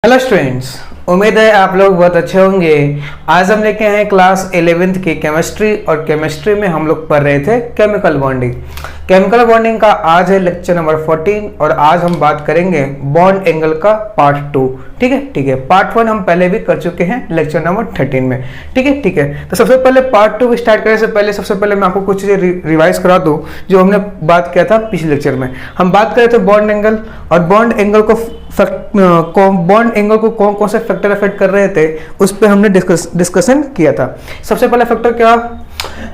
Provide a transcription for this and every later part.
Hello students, उम्मीद है आप लोग बहुत अच्छे होंगे। आज हम लेके आए हैं क्लास 11th की केमिस्ट्री, और केमिस्ट्री में हम लोग पढ़ रहे थे केमिकल बॉन्डिंग। केमिकल बॉन्डिंग का आज है लेक्चर नंबर 14, और आज हम बात करेंगे बॉन्ड एंगल का पार्ट 2। ठीक है। पार्ट 1 हम पहले भी कर चुके हैं लेक्चर नंबर 13 में। ठीक है। तो सबसे पहले पार्ट 2 स्टार्ट करने से पहले सबसे पहले मैं आपको कुछ चीज़ें रिवाइज करा दूँ जो हमने बात किया था पिछले लेक्चर में। हम बात कर रहे थे बॉन्ड एंगल, और बॉन्ड एंगल को बॉन्ड एंगल को कौन कौन से फैक्टर अफेक्ट कर रहे थे उस पर हमने डिस्कशन किया था। सबसे पहला फैक्टर क्या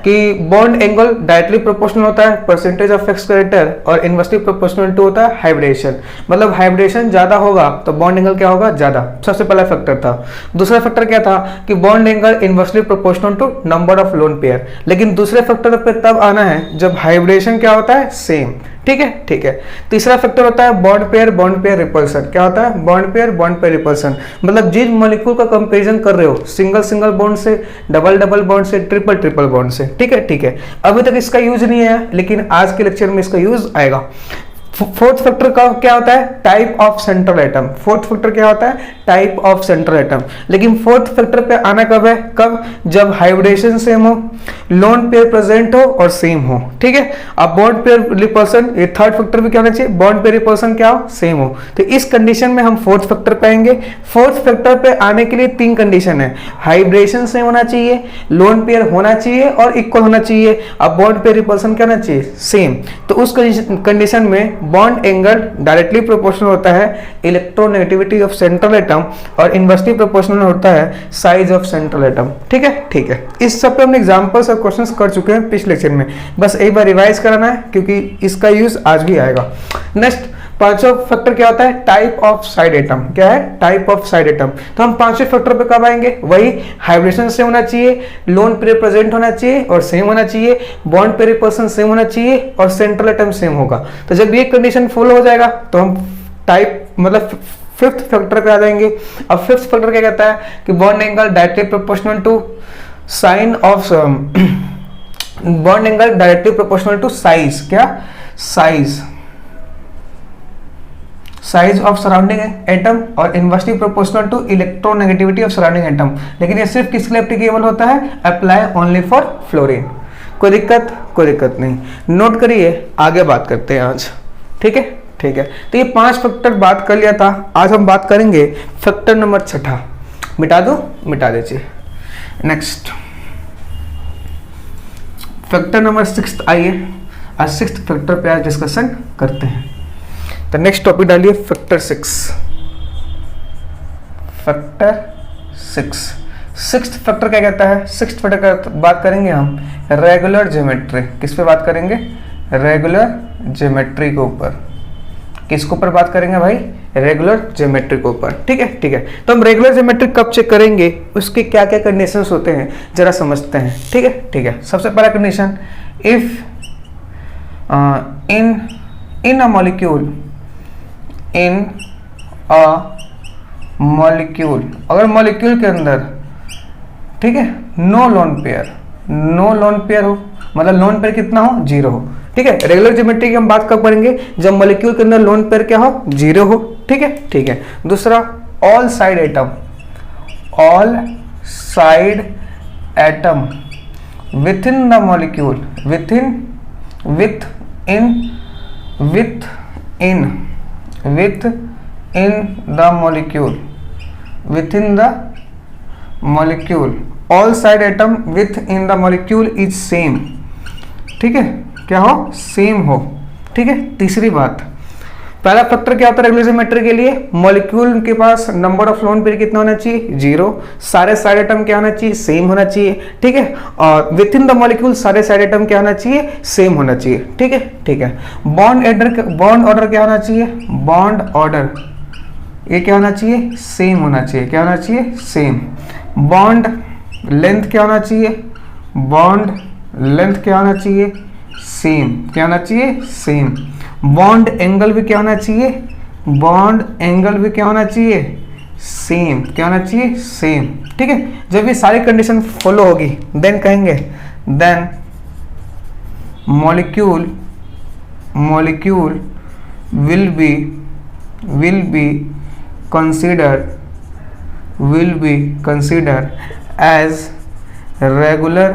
कि बॉन्ड एंगल डायरेक्टली प्रोपोर्शनल होता है परसेंटेज ऑफ एक्सलेटर, और इनवर्सली प्रोपोर्शनल टू होता है हाइब्रिडेशन। मतलब हाइब्रिडेशन ज्यादा होगा तो बॉन्ड एंगल क्या होगा, ज्यादा। सबसे पहला फैक्टर था। दूसरा फैक्टर क्या था कि bond angle inversely proportional to number of lone pair. लेकिन दूसरे फैक्टर पे तब आना है जब हाइब्रिडेशन क्या होता है, सेम। ठीक है। तीसरा फैक्टर होता है बॉन्ड पेयर रिपल्सन। क्या होता है बॉन्ड पेयर रिपल्सन? मतलब जिस मॉलिक्यूल का कंपैरिजन कर रहे हो सिंगल बॉन्ड से, डबल बॉन्ड से, ट्रिपल बॉन्ड से। ठीक है। अभी तक इसका यूज नहीं है, लेकिन आज के लेक्चर में इसका यूज आएगा। फोर्थ फैक्टर का क्या होता है, type of central atom. Fourth factor क्या होता है, टाइप ऑफ सेंट्रल एटम। लेकिन फोर्थ फैक्टर पे आना कब है, कब? जब हाइब्रिडेशन सेम हो, लोन पेयर प्रेजेंट हो और सेम हो। ठीक है। अब बॉन्ड पेयर रिपल्सन, ये थर्ड फैक्टर भी क्या होना चाहिए, बॉन्ड पेयर रिपल्सन क्या हो, सेम हो। तो इस कंडीशन में हम फोर्थ फैक्टर पे आएंगे। फोर्थ फैक्टर पे आने के लिए 3 कंडीशन है। हाइब्रिडेशन सेम होना चाहिए, लोन पेयर होना चाहिए और इक्वल होना चाहिए। अब बॉन्ड पेयर रिपल्सन क्या होना चाहिए, सेम। तो उस कंडीशन में बॉन्ड एंगल डायरेक्टली प्रोपोर्शनल होता है इलेक्ट्रोनेगेटिविटी ऑफ सेंट्रल एटम, और इनवर्सली प्रोपोर्शनल होता है साइज ऑफ सेंट्रल एटम। ठीक है। इस सब पे हमने एग्जांपल्स और क्वेश्चंस कर चुके हैं पिछले लेक्चर में, बस एक बार रिवाइज कराना है क्योंकि इसका यूज आज भी आएगा। नेक्स्ट पांचवा फैक्टर क्या होता है, टाइप ऑफ साइड एटम। क्या है, टाइप ऑफ साइड एटम। तो हम पांचवें फैक्टर पे कब आएंगे, वही हाइब्रिडेशन से होना चाहिए, लोन पेयर प्रेजेंट होना चाहिए और सेम होना चाहिए, बॉन्ड पेयर रिपल्सन सेम होना चाहिए और सेंट्रल एटम सेम होगा। तो जब ये कंडीशन फॉलो हो जाएगा तो हम टाइप मतलब फिफ्थ फैक्टर पे आ जाएंगे। अब फिफ्थ फैक्टर क्या कहता है कि bond angle directly proportional to sine of bond angle directly proportional to size. क्या, साइज ऑफ सराउंडिंग एटम, और inversely proportional to electronegativity of surrounding atom. लेकिन ये सिर्फ किसके लिए एप्लीकेबल होता है, अप्लाई ओनली फॉर फ्लोरीन। कोई दिक्कत नहीं। नोट करिए, आगे बात करते हैं आज। ठीक है। तो ये 5 फैक्टर बात कर लिया था। आज हम बात करेंगे फैक्टर नंबर 6। मिटा दीजिए। नेक्स्ट फैक्टर नंबर 6 आइए, आज 6th फैक्टर पे आज डिस्कशन करते हैं। तो नेक्स्ट टॉपिक डालिए फैक्टर 6। सिक्स्थ फैक्टर क्या कहता है, सिक्स्थ फैक्टर का बात करेंगे हम रेगुलर ज्योमेट्री। किस पे बात करेंगे, रेगुलर ज्योमेट्री के ऊपर। किसके ऊपर बात करेंगे भाई, रेगुलर ज्योमेट्री के ऊपर। ठीक है। तो हम रेगुलर ज्योमेट्री कब चेक करेंगे, उसके क्या क्या कंडीशंस होते हैं जरा समझते हैं। ठीक है। सबसे पहला condition, if in a molecule, अगर मॉलिक्यूल के अंदर, ठीक है, नो लोन पेयर हो, मतलब लोन पेयर कितना हो, 0 हो। ठीक है। रेगुलर ज्योमेट्री की हम बात कब करेंगे, जब मॉलिक्यूल के अंदर लोन पेयर क्या हो, 0 हो। ठीक है। दूसरा, all side atom with in the molecule, with in the molecule, all side atom with in the molecule is same. ठीक है, क्या हो, सेम हो। ठीक है। तीसरी बात, पहला फैक्टर क्या होता है रेगुलर ज्योमेट्री के लिए, मॉलिक्यूल के पास नंबर ऑफ लोन पेयर कितना होना चाहिए, 0। सारे साइड एटम क्या होना चाहिए, सेम होना चाहिए। ठीक है। और विद इन द मॉलिक्यूल सारे साइड एटम क्या होना चाहिए, सेम होना चाहिए। ठीक है। बॉन्ड ऑर्डर क्या होना चाहिए, बॉन्ड ऑर्डर ये क्या होना चाहिए, सेम होना चाहिए। क्या होना चाहिए, सेम। बॉन्ड लेंथ क्या होना चाहिए, बॉन्ड लेंथ क्या होना चाहिए, सेम। क्या होना चाहिए, सेम। बॉन्ड एंगल भी क्या होना चाहिए, बॉन्ड एंगल भी क्या होना चाहिए, सेम। क्या होना चाहिए, सेम। ठीक है। जब ये सारी कंडीशन फॉलो होगी देन कहेंगे, then molecule will be considered will be considered as regular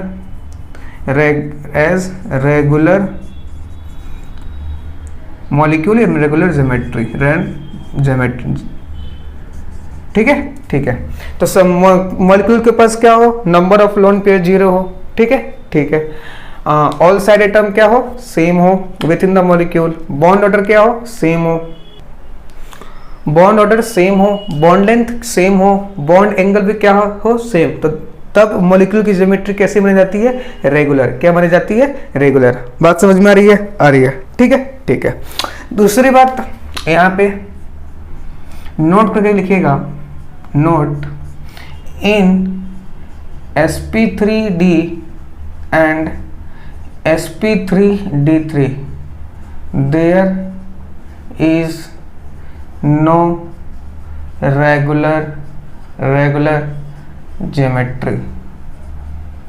molecule in regular geometry, ठीक है, ठीक है। तो सब मॉलिक्यूल के पास क्या हो, नंबर ऑफ लोन पेयर 0 हो, ठीक है, ठीक है। ऑल साइड एटम क्या हो, सेम हो with in the molecule. Bond order क्या हो, सेम हो, बॉन्ड ऑर्डर सेम हो, बॉन्ड लेंथ सेम हो, बॉन्ड एंगल भी क्या हो, सेम। तो तब मॉलिक्यूल की ज्योमेट्री कैसे बनी जाती है, रेगुलर। क्या बनी जाती है, रेगुलर। बात समझ में आ रही है, आ रही है, ठीक है, ठीक है। दूसरी बात यहाँ पे नोट करके लिखिएगा, note in sp3d and sp3d3 there is no regular geometry,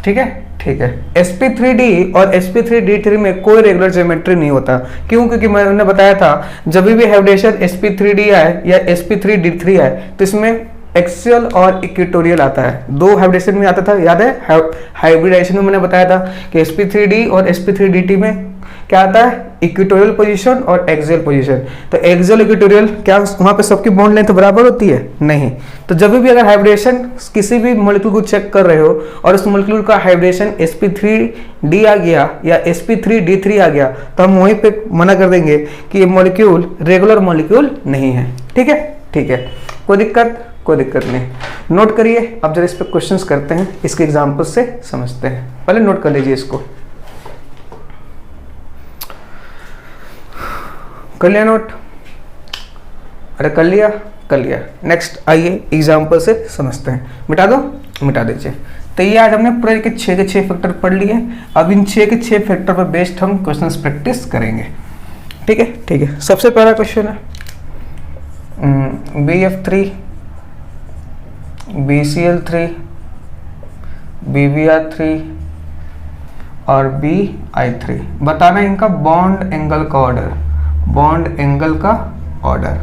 ठीक है, ठीक है। sp3d और sp3d3 में कोई रेगुलर ज्योमेट्री नहीं होता। क्यों? क्योंकि मैंने बताया था जब भी हाइब्रिडेशन sp3d आए या sp3d3 आए तो इसमें एक्सियल और इक्वेटोरियल आता है। दो हाइब्रिडेशन में आता था, याद है? हाइब्रिडेशन में मैंने बताया था कि sp3d और sp3dt में क्या आता है, इक्वेटोरियल पोजीशन और एक्सियल पोजीशन। तो एक्सियल इक्वेटोरियल क्या वहां पे सबकी बॉन्ड लेंथ बराबर होती है? नहीं। तो जब भी अगर हाइब्रिडेशन किसी भी मॉलिक्यूल को चेक कर रहे हो और उस मॉलिक्यूल का हाइब्रिडेशन sp3d आ गया या sp3d3 आ गया तो हम वहीं पे मना कर देंगे कि ये मॉलिक्यूल रेगुलर मॉलिक्यूल नहीं है, ठीक है, ठीक है। कोई दिक्कत? कोई दिक्कत नहीं। नोट करिए। अब जरा इस पे क्वेश्चंस करते हैं, इसके एग्जांपल से समझते हैं। पहले नोट कर लीजिए इसको। कर लिया नोट? अरे कर लिया, कर लिया। नेक्स्ट आइए एग्जांपल से समझते हैं। मिटा दो, मिटा दीजिए। तो ये आज हमने पूरे के 6 के 6 फैक्टर पढ़ लिए। अब इन 6 के 6 फैक्टर पर बेस्ड हम क्वेश्चंस प्रैक्टिस करेंगे, ठीक है, ठीक है। सबसे पहला क्वेश्चन है BF3 BCl3 BBr3 और BI3। बताना इनका बॉन्ड एंगल का ऑर्डर, बॉन्ड एंगल का ऑर्डर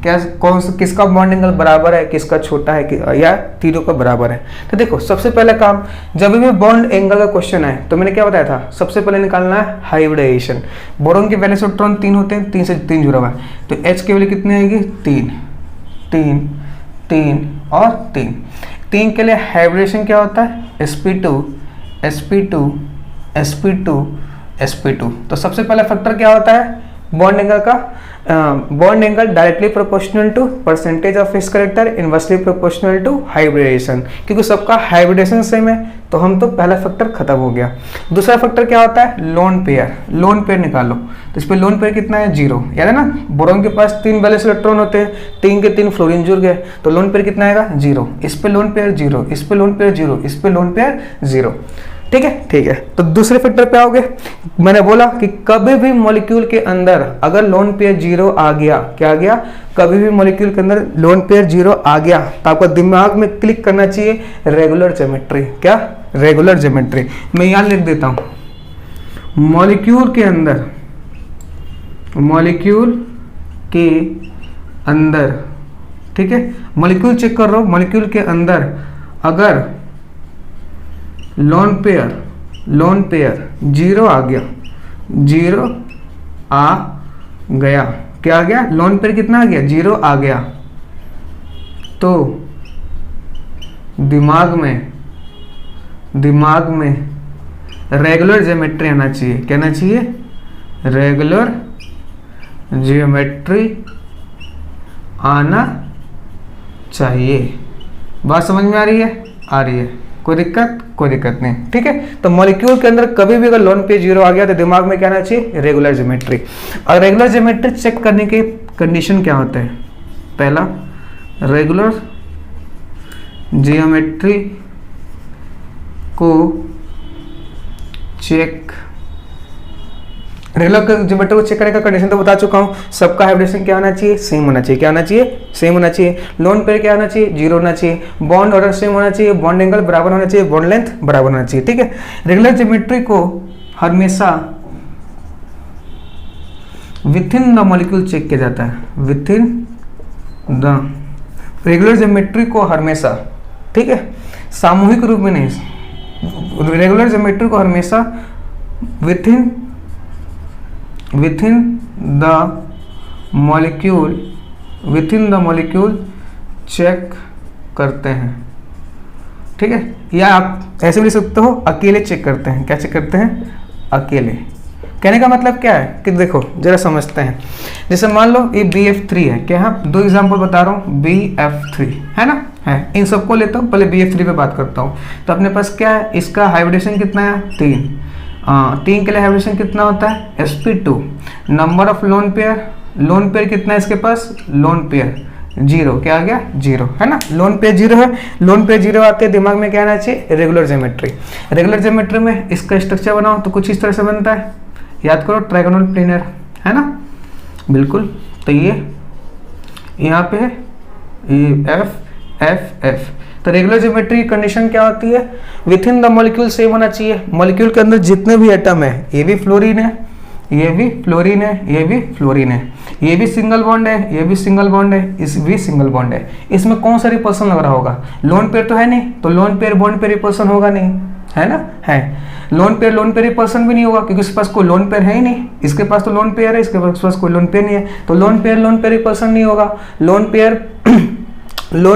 क्या, कौन सा, किसका बॉन्ड एंगल बराबर है, किसका छोटा है या तीनों का बराबर है। तो देखो सबसे पहला काम, जब भी बॉन्ड एंगल का क्वेश्चन है तो मैंने क्या बताया था, सबसे पहले निकालना है हाइब्रिडेशन। बोरोन के वैलेंस इलेक्ट्रॉन 3 होते हैं, 3 से 3 जुड़ा हुआ है, तो H की वैल्यू कितनी आएगी, 3 3 3 और 3। 3 के लिए हाइब्रिडेशन क्या होता है, sp2 sp2 sp2 sp2। तो सबसे पहला फैक्टर क्या होता है, बॉन्ड एंगल का, bond angle directly proportional to percentage of his character, inversely proportional to hybridisation. क्योंकि सबका हाइब्रिडेशन सेम है तो हम तो पहला फैक्टर खत्म हो गया। दूसरा फैक्टर क्या होता है, लोन पेयर। लोन पेयर निकालो तो इस पे लोन पेयर कितना है, 0। याद है ना, बोरोन के पास 3 वैलेंस इलेक्ट्रॉन होते हैं, 3 के 3 फ्लोरीन जुड़ गए, तो लोन पेयर कितना आएगा, 0। इस पे लोन पेयर 0, इस पे लोन पेयर 0, इस पे लोन पेयर 0, ठीक है, ठीक है। तो दूसरे फैक्टर पे आओगे, मैंने बोला कि कभी भी मॉलिक्यूल के अंदर अगर लोन पेयर 0 आ गया, क्या आ गया, कभी भी मॉलिक्यूल के अंदर लोन पेयर 0 आ गया तो आपका दिमाग में क्लिक करना चाहिए रेगुलर ज्योमेट्री। क्या, रेगुलर ज्योमेट्री। मैं यहाँ लिख देता हूँ, मॉलिक्यूल के अंदर, मॉलिक्यूल के अंदर, ठीक है, मॉलिक्यूल चेक कर रहा हूँ, मॉलिक्यूल के अंदर अगर लोन पेयर 0 आ गया, 0 आ गया, क्या आ गया, लोन पेयर कितना आ गया, 0 आ गया, तो दिमाग में रेगुलर ज्योमेट्री आना चाहिए। क्या आना चाहिए, रेगुलर ज्योमेट्री आना चाहिए। बात समझ में आ रही है, आ रही है? कोई दिक्कत? कोई दिक्कत नहीं, ठीक है। तो मॉलिक्यूल के अंदर कभी भी अगर लोन पे 0 आ गया तो दिमाग में क्या आना चाहिए, रेगुलर ज्योमेट्री। और रेगुलर ज्योमेट्री चेक करने के कंडीशन क्या होते हैं, पहला रेगुलर ज्योमेट्री को चेक, रेगुलर ज्योमेट्री को चेक करने का कंडीशन तो बता चुका हूँ। सबका हाइब्रिडेशन क्या होना चाहिए, सेम होना चाहिए। क्या होना चाहिए, सेम होना चाहिए। लोन पेयर क्या होना चाहिए, 0 होना चाहिए। बॉन्ड ऑर्डर सेम होना चाहिए, बॉन्ड एंगल बराबर होना चाहिए, बॉन्ड लेंथ बराबर होना चाहिए, ठीक है। रेगुलर ज्योमेट्री को हमेशा within the molecule check किया जाता है, within the regular geometry को हमेशा, ठीक है, सामूहिक रूप में नहीं, रेगुलर ज्योमेट्री को हमेशा विथिन द मॉलिक्यूल चेक करते हैं, ठीक है, या आप ऐसे भी लिख सकते हो अकेले चेक करते हैं। क्या चेक करते हैं? अकेले। कहने का मतलब क्या है कि देखो जरा समझते हैं। जैसे मान लो ये BF3 है, क्या है, दो एग्जांपल बता रहा हूँ, BF3 है ना, है, इन सबको लेता हूँ, पहले BF3 पे बात करता हूँ। तो अपने पास क्या है, इसका हाइब्रिडेशन कितना है? 3। 3 के लिए हाइब्रिडेशन कितना होता है? sp2। Number of lone pair कितना है इसके पास? Lone pair 0। क्या आ गया? 0, है ना, लोन पेयर 0 है। लोन पेयर 0 आते हैं, दिमाग में क्या आना चाहिए? Regular geometry. रेगुलर ज्योमेट्री में इसका स्ट्रक्चर बनाओ तो कुछ इस तरह से बनता है, याद करो, ट्रायगोनल प्लेनर, है ना, बिल्कुल। तो ये यहाँ पे है ये F। तो रेगुलर ज्योमेट्री की कंडीशन क्या होती है? Within the molecule same होना चाहिए। मॉलिक्यूल के अंदर जितने भी एटम है, ये भी फ्लोरीन है, ये भी फ्लोरीन है, ये भी फ्लोरीन है, ये भी सिंगल बॉन्ड है, ये भी सिंगल बॉन्ड है, इस भी सिंगल बॉन्ड है। इसमें कौन सा रिपल्सन लग रहा होगा? लोन पेयर तो है नहीं, तो लोन पेयर बॉन्ड पे रिपल्सन होगा नहीं, है ना, है। लोन पेयर रिपल्सन भी नहीं होगा क्योंकि इसके पास कोई लोन पेयर है ही नहीं। इसके पास तो लोन पेयर है, इसके पास कोई लोन पेयर नहीं है, तो लोन पेयर रिपल्सन नहीं होगा। लोन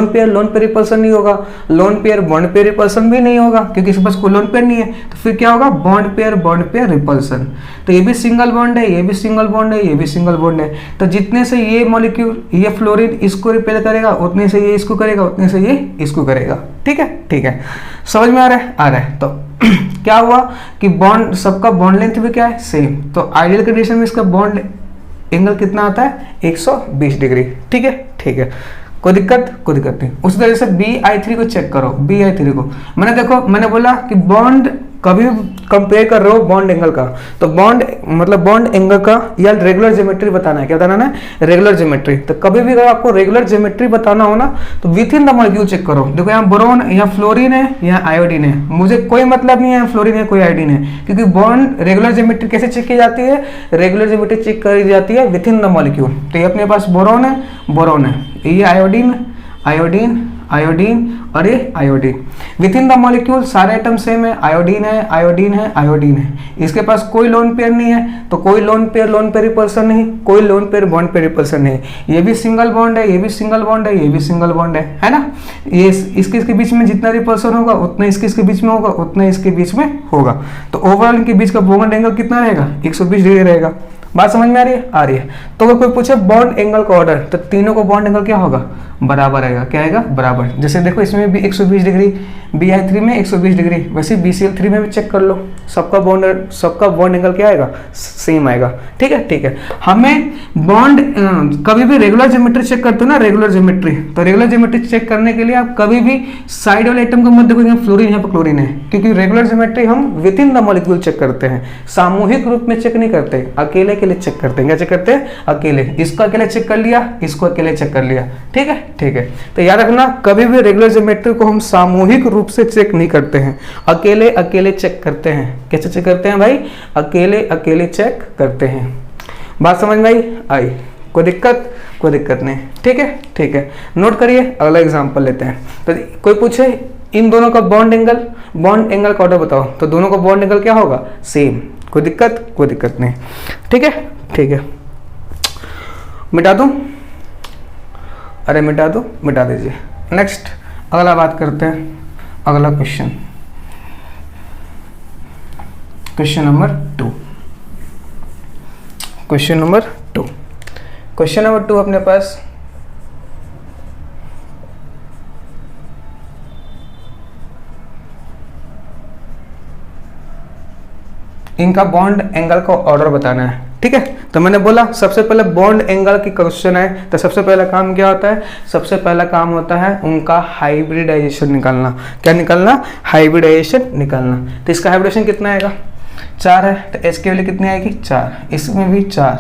पेयर रिपल्सन नहीं होगा। Lone pair bond pair repulsion भी नहीं होगा क्योंकि इसके पास कोई लोन पेयर नहीं है। तो फिर क्या होगा? Bond pair repulsion. तो ये भी सिंगल बॉन्ड है, ये भी सिंगल बॉन्ड है, ये भी सिंगल बॉन्ड है। तो जितने से ये मॉलिक्यूल, ये फ्लोरीन इसको रिपेल करेगा, उतने से ये इसको करेगा, उतने से ये इसको करेगा। ठीक है, ठीक है, समझ में आ रहा है? आ रहा है। तो क्या हुआ कि बॉन्ड, सबका बॉन्ड लेंथ भी क्या है? सेम। तो आइडियल कंडीशन में इसका बॉन्ड एंगल कितना आता है? 120 डिग्री। ठीक है, ठीक है, कोई दिक्कत नहीं। उसी तरह से BI3 को चेक करो। BI3 को मैंने बोला कि बॉन्ड कभी कंपेयर कर रहे हो बॉन्ड एंगल का, तो बॉन्ड मतलब बॉन्ड एंगल का या रेगुलर ज्योमेट्री बताना है। क्या बताना है? Regular geometry. तो कभी भी अगर आपको रेगुलर ज्योमेट्री बताना हो ना, तो within the molecule check करो। देखो यहाँ बोरोन, यहाँ फ्लोरीन है, यहाँ आयोडीन है, मुझे कोई मतलब नहीं है फ्लोरीन है कोई आयोडीन है, क्योंकि बॉन्ड रेगुलर ज्योमेट्री कैसे चेक की जाती है? रेगुलर ज्योमेट्री चेक करी जाती है विथ इन द मॉलिक्यूल। तो ये अपने पास बोरोन है, ये आयोडीन और ये iodine. With in the molecule सारे आइटम सेम है, आयोडीन है। इसके पास कोई लोन पेयर नहीं है, तो कोई लोन पेयर रिपल्सन नहीं, कोई lone pair bond pair repulsion नहीं। ये भी सिंगल बॉन्ड है, ये भी सिंगल बॉन्ड है, ये भी सिंगल बॉन्ड है ना। ये इसके बीच में जितना रिपल्सन होगा उतना इसके बीच में होगा, उतना इसके बीच में होगा। तो ओवरऑल इनके बीच का बॉन्ड एंगल कितना रहेगा? 120 डिग्री रहेगा। बात समझ में आ रही है? आ रही है। तो अगर कोई पूछे बॉन्ड एंगल का ऑर्डर, तो तीनों को बॉन्ड एंगल क्या होगा? बराबर आएगा। क्या आएगा? बराबर। जैसे देखो इसमें भी 120 डिग्री, BI3 में 120 डिग्री, वैसे BCl3 में भी चेक कर लो, सबका बॉन्ड एंगल क्या आएगा? सेम आएगा। ठीक है, ठीक है। हमें बॉन्ड कभी भी रेगुलर ज्योमेट्री चेक करते हो ना, रेगुलर ज्योमेट्री, तो रेगुलर ज्योमेट्री चेक करने के लिए आप कभी भी साइड वाले आइटम को मत देखो, यहाँ फ्लोरीन, यहाँ पर क्लोरीन है, क्योंकि रेगुलर ज्योमेट्री हम within the molecule check करते हैं, सामूहिक रूप में चेक नहीं करते, अकेले चेक करते हैं। क्या चेक करते हैं? अकेले। इसको अकेले चेक कर लिया, इसको अकेले चेक कर लिया। ठीक है, ठीक है। तो याद रखना, कभी भी रेगुलर ज्योमेट्री को हम सामूहिक रूप से चेक नहीं करते हैं, अकेले चेक करते हैं। कैसे चेक करते हैं भाई? अकेले चेक करते हैं। बात समझ में आई? कोई दिक्कत नहीं। ठीक है, ठीक है, नोट करिए। अगला एग्जांपल लेते हैं। तो कोई पूछे इन दोनों का बॉन्ड एंगल का ऑर्डर बताओ, तो दोनों का बॉन्ड एंगल क्या होगा? सेम। कोई दिक्कत नहीं। ठीक है, ठीक है, मिटा दूं? अरे मिटा दीजिए। नेक्स्ट अगला बात करते हैं। अगला क्वेश्चन नंबर 2। क्वेश्चन नंबर 2 अपने पास इनका बॉन्ड एंगल का ऑर्डर बताना है। ठीक है, तो मैंने बोला सबसे पहले बॉन्ड एंगल की क्वेश्चन है, तो सबसे पहला काम क्या होता है? सबसे पहला काम होता है उनका हाइब्रिडाइजेशन निकालना। क्या निकालना? हाइब्रिडाइजेशन निकालना। तो इसका हाइब्रिडेशन कितना आएगा? 4 है, तो H की वैल्यू कितनी आएगी? 4। इसमें भी 4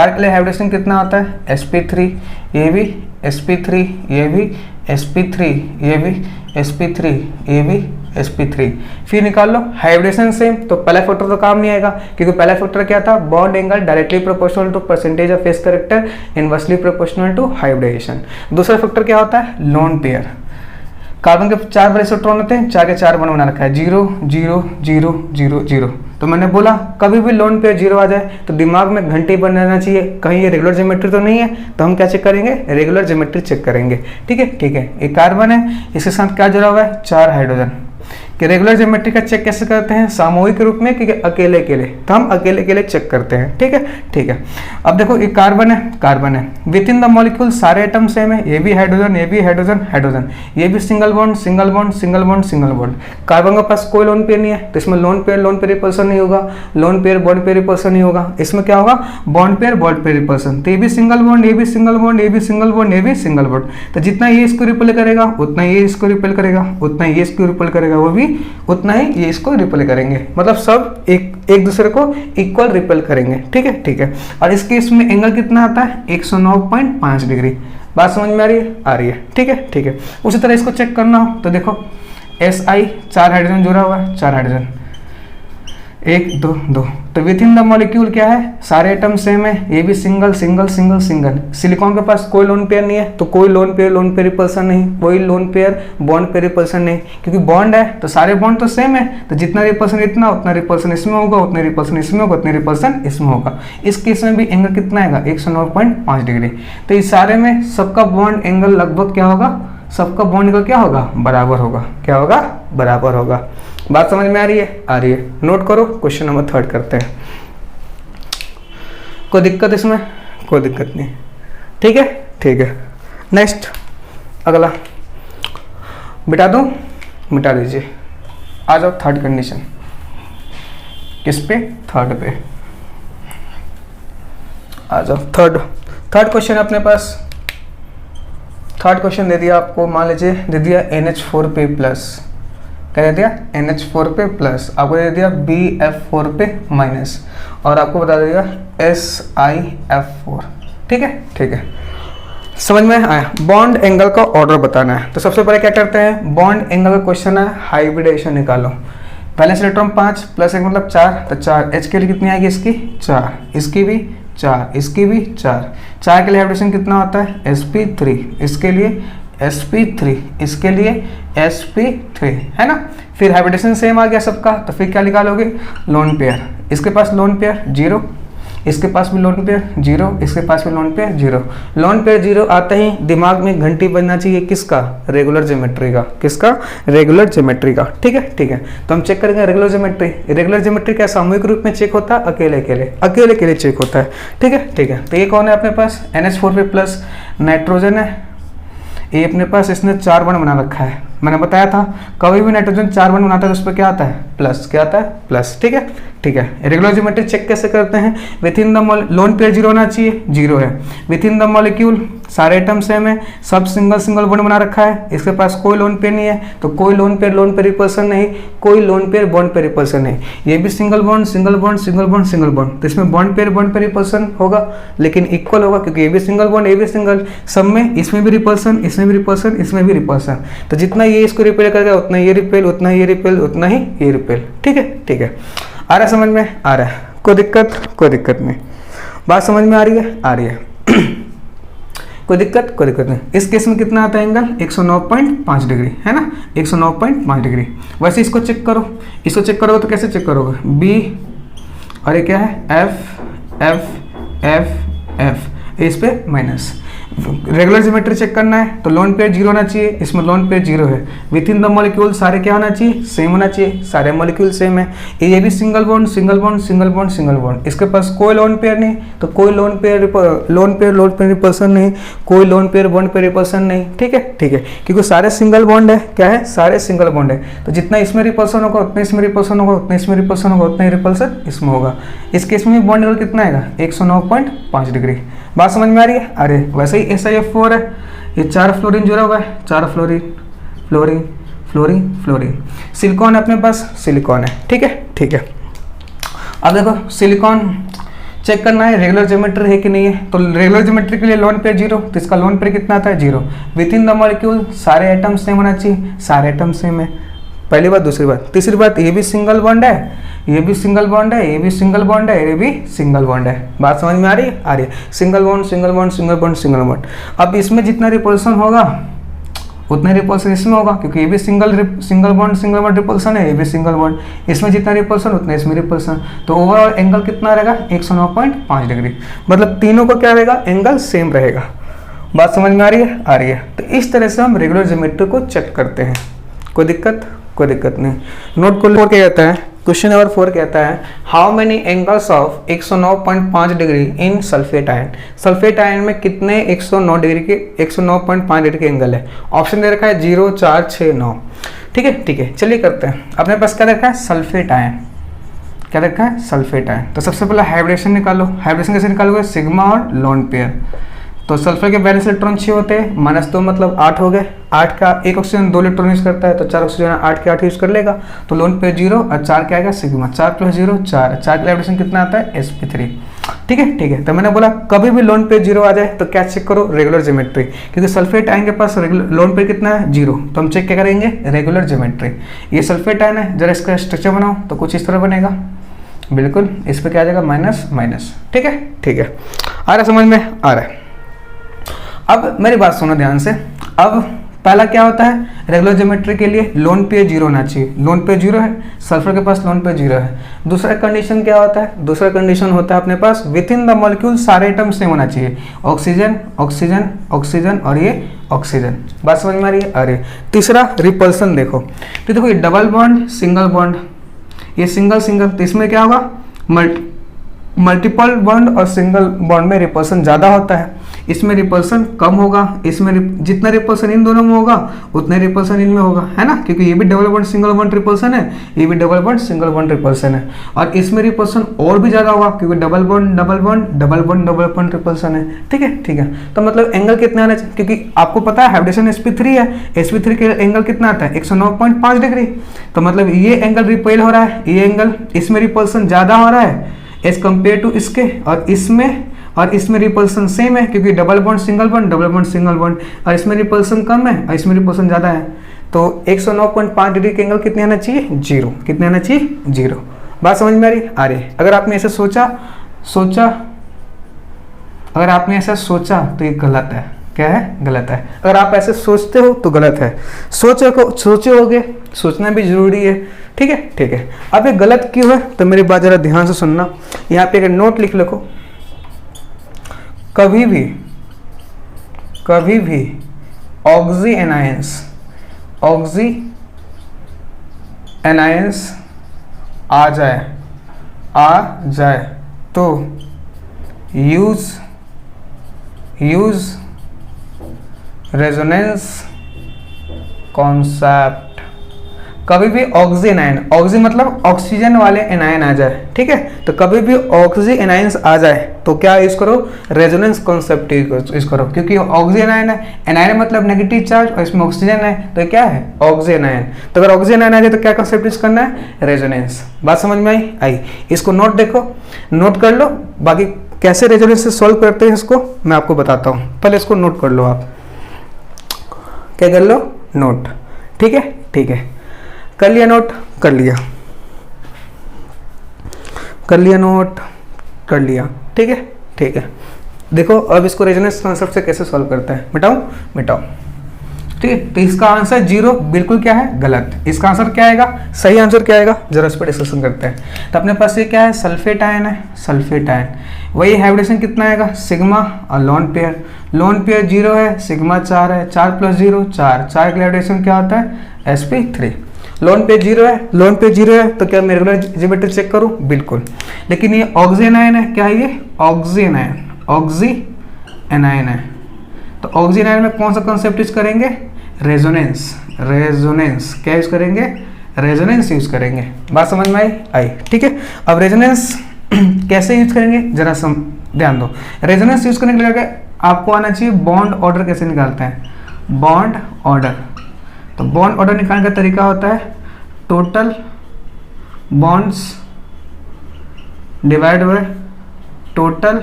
के लिए हाइब्रिडेशन कितना होता है? sp3, ये भी sp3, ये भी sp3, ये भी sp3, ये भी sp3। फिर निकाल लो हाइब्रिडेशन सेम, तो पहला फैक्टर तो काम नहीं आएगा क्योंकि पहला फैक्टर क्या था, bond angle directly proportional to percentage of face character inversely proportional to hybridisation. दूसरा फैक्टर क्या होता है, लोन पेयर। कार्बन के 4 बड़े इलेक्ट्रॉन होते हैं, 4 के 4 बॉन्ड बना रखा है, 0 0 0 0 0। तो मैंने बोला कभी भी लोन पेयर 0 आ जाए तो दिमाग में घंटी बन रहना चाहिए, कहीं ये रेगुलर ज्योमेट्री तो नहीं है। तो हम क्या चेक करेंगे, रेगुलर ज्योमेट्री चेक करेंगे। ठीक है, ठीक है। एक कार्बन है, इसके साथ क्या जुड़ा हुआ है, 4 हाइड्रोजन। कि रेगुलर ज्योमेट्री का चेक कैसे करते हैं, सामूहिक रूप में, क्योंकि अकेले अकेले, तो हम अकेले अकेले चेक करते हैं। ठीक है, ठीक है। अब देखो एक कार्बन है, कार्बन है, विद इन द मॉलिक्यूल सारे एटम सेम है, ये भी हाइड्रोजन, ये भी हाइड्रोजन, हाइड्रोजन, ये भी single bond single bond single bond single bond. Carbon के पास कोई लोन पेयर नहीं है, तो इसमें लोन पेयर रिपल्सन नहीं होगा, lone pair bond pair repulsion नहीं होगा। इसमें क्या होगा, बॉन्ड पेयर रिपल्सन। तो ये भी सिंगल बॉन्ड, ये भी सिंगल बॉन्ड, ये भी सिंगल बॉन्ड, ये भी सिंगल बॉन्ड। तो जितना ये इसको रिपेल करेगा उतना ये इसको रिपेल करेगा, उतना ये इसको रिपेल करेगा, वो भी उतना ही ये इसको रिपेल करेंगे। मतलब सब एक दूसरे को इक्वल रिपेल करेंगे। ठीक है, ठीक है। और इस केस में एंगल कितना आता है, 109.5 डिग्री। बात समझ में आ रही है, आ रही है। ठीक है, ठीक है। उसी तरह इसको चेक करना हो तो देखो Si 4 हाइड्रोजन जुड़ा हुआ है, 4 हाइड्रोजन, 1 2 2। तो विद इन द मॉलिक्यूल क्या है, सारे एटम सेम है, ये भी single single single single. Silicon के पास कोई लोन पेयर नहीं है, तो कोई लोन पेयर रिपल्सन नहीं, कोई lone pair bond pair repulsion नहीं, क्योंकि बॉन्ड है तो सारे बॉन्ड तो सेम है। तो जितना रिपल्सन इतना, उतना रिपल्सन इसमें होगा, उतना रिपल्सन इसमें होगा, उतना रिपल्सन इसमें होगा। इस केस में भी एंगल कितना आएगा, 109.5 डिग्री। तो इस सारे में सबका बॉन्ड एंगल लगभग क्या होगा, सबका बॉन्ड एंगल क्या होगा, बराबर होगा। क्या होगा, बराबर होगा। बात समझ में आ रही है, आ रही है। नोट करो, क्वेश्चन नंबर 3 करते हैं। कोई दिक्कत इसमें, कोई दिक्कत नहीं। ठीक है, ठीक है। नेक्स्ट अगला मिटा दूं, मिटा दीजिए। आ जाओ थर्ड कंडीशन। किस पे, थर्ड पे आ जाओ। थर्ड क्वेश्चन अपने पास, थर्ड क्वेश्चन दे दिया आपको, मान लीजिए दे दिया NH4 पे प्लस, क्या दे दिया, NH4 पे प्लस, आपको दे दिया BF4 पे माइनस, और आपको बता देगा SiF4। ठीक है, ठीक है। समझ में आया। बॉन्ड एंगल का ऑर्डर बताना है, तो सबसे पहले क्या करते हैं, बॉन्ड एंगल का क्वेश्चन है, हाइब्रिडेशन निकालो। वैलेंस इलेक्ट्रॉन 5 प्लस 1 मतलब 4, तो 4 H के लिए कितनी आएगी, इसकी 4, इसकी भी 4, इसकी भी 4। 4 के लिए हाइब्रिडेशन कितना होता है, sp3, इसके लिए sp3, इसके लिए sp3, है ना। फिर हाइब्रिडेशन सेम आ गया सबका, तो फिर क्या निकालोगे, लोन पेयर। इसके पास लोन पेयर 0, इसके पास भी लोन पेयर 0, इसके पास भी लोन पेयर 0। लोन पेयर 0 आते ही दिमाग में घंटी बजना चाहिए, किसका, रेगुलर ज्योमेट्री का। किसका, रेगुलर ज्योमेट्री का। ठीक है, ठीक है। तो हम चेक करेंगे रेगुलर ज्योमेट्री। रेगुलर ज्योमेट्री क्या सामूहिक रूप में चेक होता है, अकेले अकेले, अकेले अकेले चेक होता है। ठीक है, ठीक है। तो ये कौन है अपने पास, NH4 पे प्लस, नाइट्रोजन है, ये अपने पास इसने 4 बॉन्ड बना रखा है। मैंने बताया था कभी भी नाइट्रोजन 4 बॉन्ड बनाता है तो उस पर क्या आता है, प्लस। क्या आता है, प्लस। ठीक है, ठीक है। रेगुलर ज्योमेट्री चेक कैसे करते हैं, with in the lone pair 0 होना चाहिए, 0 है। विथ इन द मॉलिक्यूल सारे एटम सेम है, सब सिंगल सिंगल बॉन्ड बना रखा है, इसके पास कोई लोन पेयर नहीं है, तो कोई लोन पेयर रिपल्सन नहीं, कोई lone pair bond pair repulsion नहीं। ये भी single bond single bond single bond single bond, तो इसमें बॉन्ड पेयर रिपल्सन होगा, लेकिन इक्वल होगा, क्योंकि ये भी सिंगल बॉन्ड, ये भी सिंगल, सब में इसमें भी रिपल्सन, इसमें भी रिपल्सन, इसमें भी रिपल्सन। तो जितना ये इसको रिपेल करेगा उतना ये रिपेल, उतना ये रिपेल, उतना ही ये रिपेल। ठीक है, ठीक है। आ रहा है समझ में, आ रहा है, कोई दिक्कत, कोई दिक्कत नहीं। बात समझ में आ रही है, आ रही है। कोई दिक्कत, कोई दिक्कत नहीं। इस केस में कितना आता है एंगल, 109.5 डिग्री, है ना, 109.5 डिग्री। वैसे इसको चेक करो, इसको चेक करोगे तो कैसे चेक करोगे, B और ये क्या है, F F F F, इस पे माइनस। रेगुलर ज्योमेट्री चेक करना है तो लोन पेयर 0 होना चाहिए, इसमें लोन पेयर 0 है। विथ इन द मॉलिक्यूल सारे क्या होना चाहिए, सेम होना चाहिए, सारे मॉलिक्यूल सेम है। ये भी single bond single bond single bond single bond, इसके पास कोई लोन पेयर नहीं, तो कोई लोन पेयर रिपल्सन नहीं, कोई lone pair bond pair repulsion नहीं। ठीक है, ठीक है। क्योंकि सारे सिंगल बॉन्ड है, क्या है, सारे सिंगल बॉन्ड है, तो जितना इसमें रिपल्सन होगा उतना इसमें रिपल्सन होगा, उतना इसमें रिपल्सन होगा, उतना ही रिपल्सन इसमें होगा। इस केस में बॉन्ड एंगल कितना आएगा, 109.5 डिग्री। बात समझ में आ रही है, अरे वैसे ही SiF4 है, ये 4 फ्लोरीन जुड़ा हुआ है, 4 fluorine fluorine fluorine fluorine. Silicon अपने पास, सिलिकॉन है। ठीक है, ठीक है। अब देखो सिलिकॉन चेक करना है रेगुलर ज्योमेट्री है कि नहीं है, तो रेगुलर ज्योमेट्री के लिए लोन पेयर 0, तो इसका लोन पेयर कितना आता है, 0। विद इन द मॉलिक्यूल सारे एटम सेम होना चाहिए, सारे एटम सेम है, पहली बात। दूसरी बात, तीसरी बात, ये भी सिंगल बॉन्ड है, ये भी सिंगल बॉन्ड है, ये भी सिंगल बॉन्ड है, ये भी सिंगल बॉन्ड है। बात समझ में आ रही है? आ रही है। Single bond single bond single bond single bond. अब इसमें जितना रिपल्सन होगा उतना रिपल्सन इसमें होगा, क्योंकि ये भी सिंगल बॉन्ड रिपल्सन है, ये भी सिंगल बॉन्ड। इसमें जितना रिपल्सन उतना इसमें रिपल्सन। तो ओवरऑल एंगल कितना रहेगा? 109.5 डिग्री। मतलब तीनों का क्या रहेगा? एंगल सेम रहेगा। बात समझ में आ रही है? आ रही है। तो इस तरह से हम रेगुलर ज्योमेट्री को चेक करते हैं। कोई दिक्कत? कोई दिक्कत नहीं। नोट को क्या कहता है? क्वेश्चन नंबर 4 कहता है how many angles of 109.5 degree in sulphate ion. Sulphate ion में कितने 109 डिग्री के 109.5 डिग्री के एंगल है? ऑप्शन दे रखा है 0, 4, 6, 9। ठीक है, ठीक है, चलिए करते हैं। अपने पास क्या रखा है? Sulphate ion. क्या रखा है? Sulphate ion. तो सबसे पहले हाइब्रिडेशन निकालो। हाइब्रिडेशन कैसे निकालोगे? सिग्मा और लोन पेयर। तो सल्फर के वैलेंस इलेक्ट्रॉन 6 होते हैं, -2 मतलब 8 हो गए। 8 का एक ऑक्सीजन 2 इलेक्ट्रॉन यूज करता है, तो 4 ऑक्सीजन 8 के 8 यूज कर लेगा। तो लोन पे 0 और 4 क्या आएगा? सिग्मा। 4 + 0 4। 4 का वाइब्रेशन कितना आता है? sp3। ठीक है, ठीक है। तो मैंने बोला कभी भी लोन पे 0 आ जाए तो क्या चेक करो? Regular geometry. क्योंकि सल्फेट आयन के पास लोन पे कितना है? 0। तो हम चेक क्या करेंगे? Regular geometry. ये सल्फेट आयन है, जरा इसका स्ट्रक्चर बनाओ तो कुछ इस तरह बनेगा। बिल्कुल, इस पर क्या आ जाएगा? Minus minus. ठीक है, ठीक है। आ रहा समझ में? आ रहा है। अब मेरी बात सुनो ध्यान से। अब पहला क्या होता है? रेगुलर ज्योमेट्री के लिए लोन पे 0 होना चाहिए। लोन पे 0 है, सल्फर के पास लोन पे 0 है। दूसरा कंडीशन क्या होता है? दूसरा कंडीशन होता है अपने पास विद इन द मॉलिक्यूल सारे एटम सेम होना चाहिए। ऑक्सीजन ऑक्सीजन ऑक्सीजन और ये ऑक्सीजन। बात समझ में आ रही है? आ रही है। तीसरा रिपल्सन देखो। तो देखो ये डबल बॉन्ड सिंगल बॉन्ड, ये सिंगल सिंगल, तो इसमें क्या होगा? मल्टीपल बॉन्ड और सिंगल बॉन्ड में रिपल्सन ज़्यादा होता है, इसमें रिपल्सन कम होगा। इसमें जितना रिपल्सन इन दोनों में होगा उतना रिपल्सन इनमें होगा, है ना? क्योंकि ये भी double bond single bond repulsion है, ये भी double bond single bond repulsion है। और इसमें रिपल्सन और भी ज़्यादा होगा क्योंकि double bond double bond double bond double bond repulsion है। ठीक है, ठीक है। तो मतलब एंगल कितना आना चाहिए? क्योंकि आपको पता है हाइब्रिडेशन sp3 है, sp3 के एंगल कितना आता है? 109.5 डिग्री। तो मतलब ये एंगल रिपेल हो रहा है, ये एंगल, इसमें रिपल्सन ज़्यादा हो रहा है एज कम्पेयर टू इसके, और इसमें रिपल्सन सेम है क्योंकि double bond single bond double bond single bond, और इसमें रिपल्सन कम है और इसमें रिपल्सन ज़्यादा है। तो 109.5 डिग्री के एंगल कितने आना चाहिए? 0। कितने आना चाहिए? 0। बात समझ में आ रही? आ रही है। अगर आपने ऐसे सोचा अगर आपने ऐसा सोचा तो ये गलत है। क्या है? गलत है। अगर आप ऐसे सोचते हो तो गलत है। सोचे होगे, सोचना भी जरूरी है। ठीक है, ठीक है। अब ये गलत क्यों है? तो मेरी बात जरा ध्यान से सुनना। यहाँ पे एक नोट लिख लो। कभी भी ऑक्सी एनायंस आ जाए तो यूज रेजोनेंस कॉन्सेप्ट। कभी भी ऑक्सी एनायन, ऑक्सी मतलब ऑक्सीजन वाले एनायन आ जाए, ठीक है? तो कभी भी ऑक्सी एनायंस आ जाए तो क्या यूज करो? रेजोनेंस कॉन्सेप्ट यूज करो, क्योंकि ऑक्सी एनायन है, एनायन मतलब नेगेटिव चार्ज और इसमें ऑक्सीजन है, तो क्या है? Oxy anion. तो अगर ऑक्सी एनायन आ जाए तो क्या कॉन्सेप्ट यूज करना है? रेजोनेंस। बात समझ में आई? इसको नोट देखो, नोट कर लो। बाकी कैसे रेजोनेंस से सॉल्व करते हैं इसको मैं आपको बताता हूँ, पहले इसको नोट कर लो। आप क्या कर लो? नोट। ठीक है, ठीक है। कर लिया नोट? कर लिया नोट? कर लिया। ठीक है, ठीक है। देखो अब इसको रेजोनेंस कॉन्सेप्ट से कैसे सॉल्व करते हैं। मिटाओ। ठीक है, तो इसका आंसर 0 बिल्कुल क्या है? गलत। इसका आंसर क्या आएगा? सही आंसर क्या आएगा? जरा इस पर डिस्कशन करते हैं। तो अपने पास ये क्या है? सल्फेट आयन है, सल्फेट आयन। वही हाइब्रिडेशन कितना आएगा? सिग्मा और लोन पेयर। लोन पेयर 0 है, सिग्मा 4 है, 4 + 0 4। 4 का हाइब्रिडेशन क्या होता है? sp3। लोन पे 0 है, लोन पे 0 है, तो क्या मैं रेगुलर ज्योमेट्री चेक करूं? बिल्कुल। लेकिन ये ऑक्सी एनायन है, क्या है ये? ऑक्सी एनायन है। तो ऑक्सी एनायन में कौन सा कॉन्सेप्ट यूज करेंगे? रेजोनेंस। क्या यूज करेंगे? रेजोनेंस यूज करेंगे। बात समझ में आई? ठीक है। अब रेजोनेंस कैसे यूज करेंगे जरा ध्यान दो। रेजोनेंस यूज करने के लिए आपको आना चाहिए बॉन्ड ऑर्डर कैसे निकालते हैं। बॉन्ड ऑर्डर, तो बॉन्ड ऑर्डर निकालने का तरीका होता है total bonds divide by total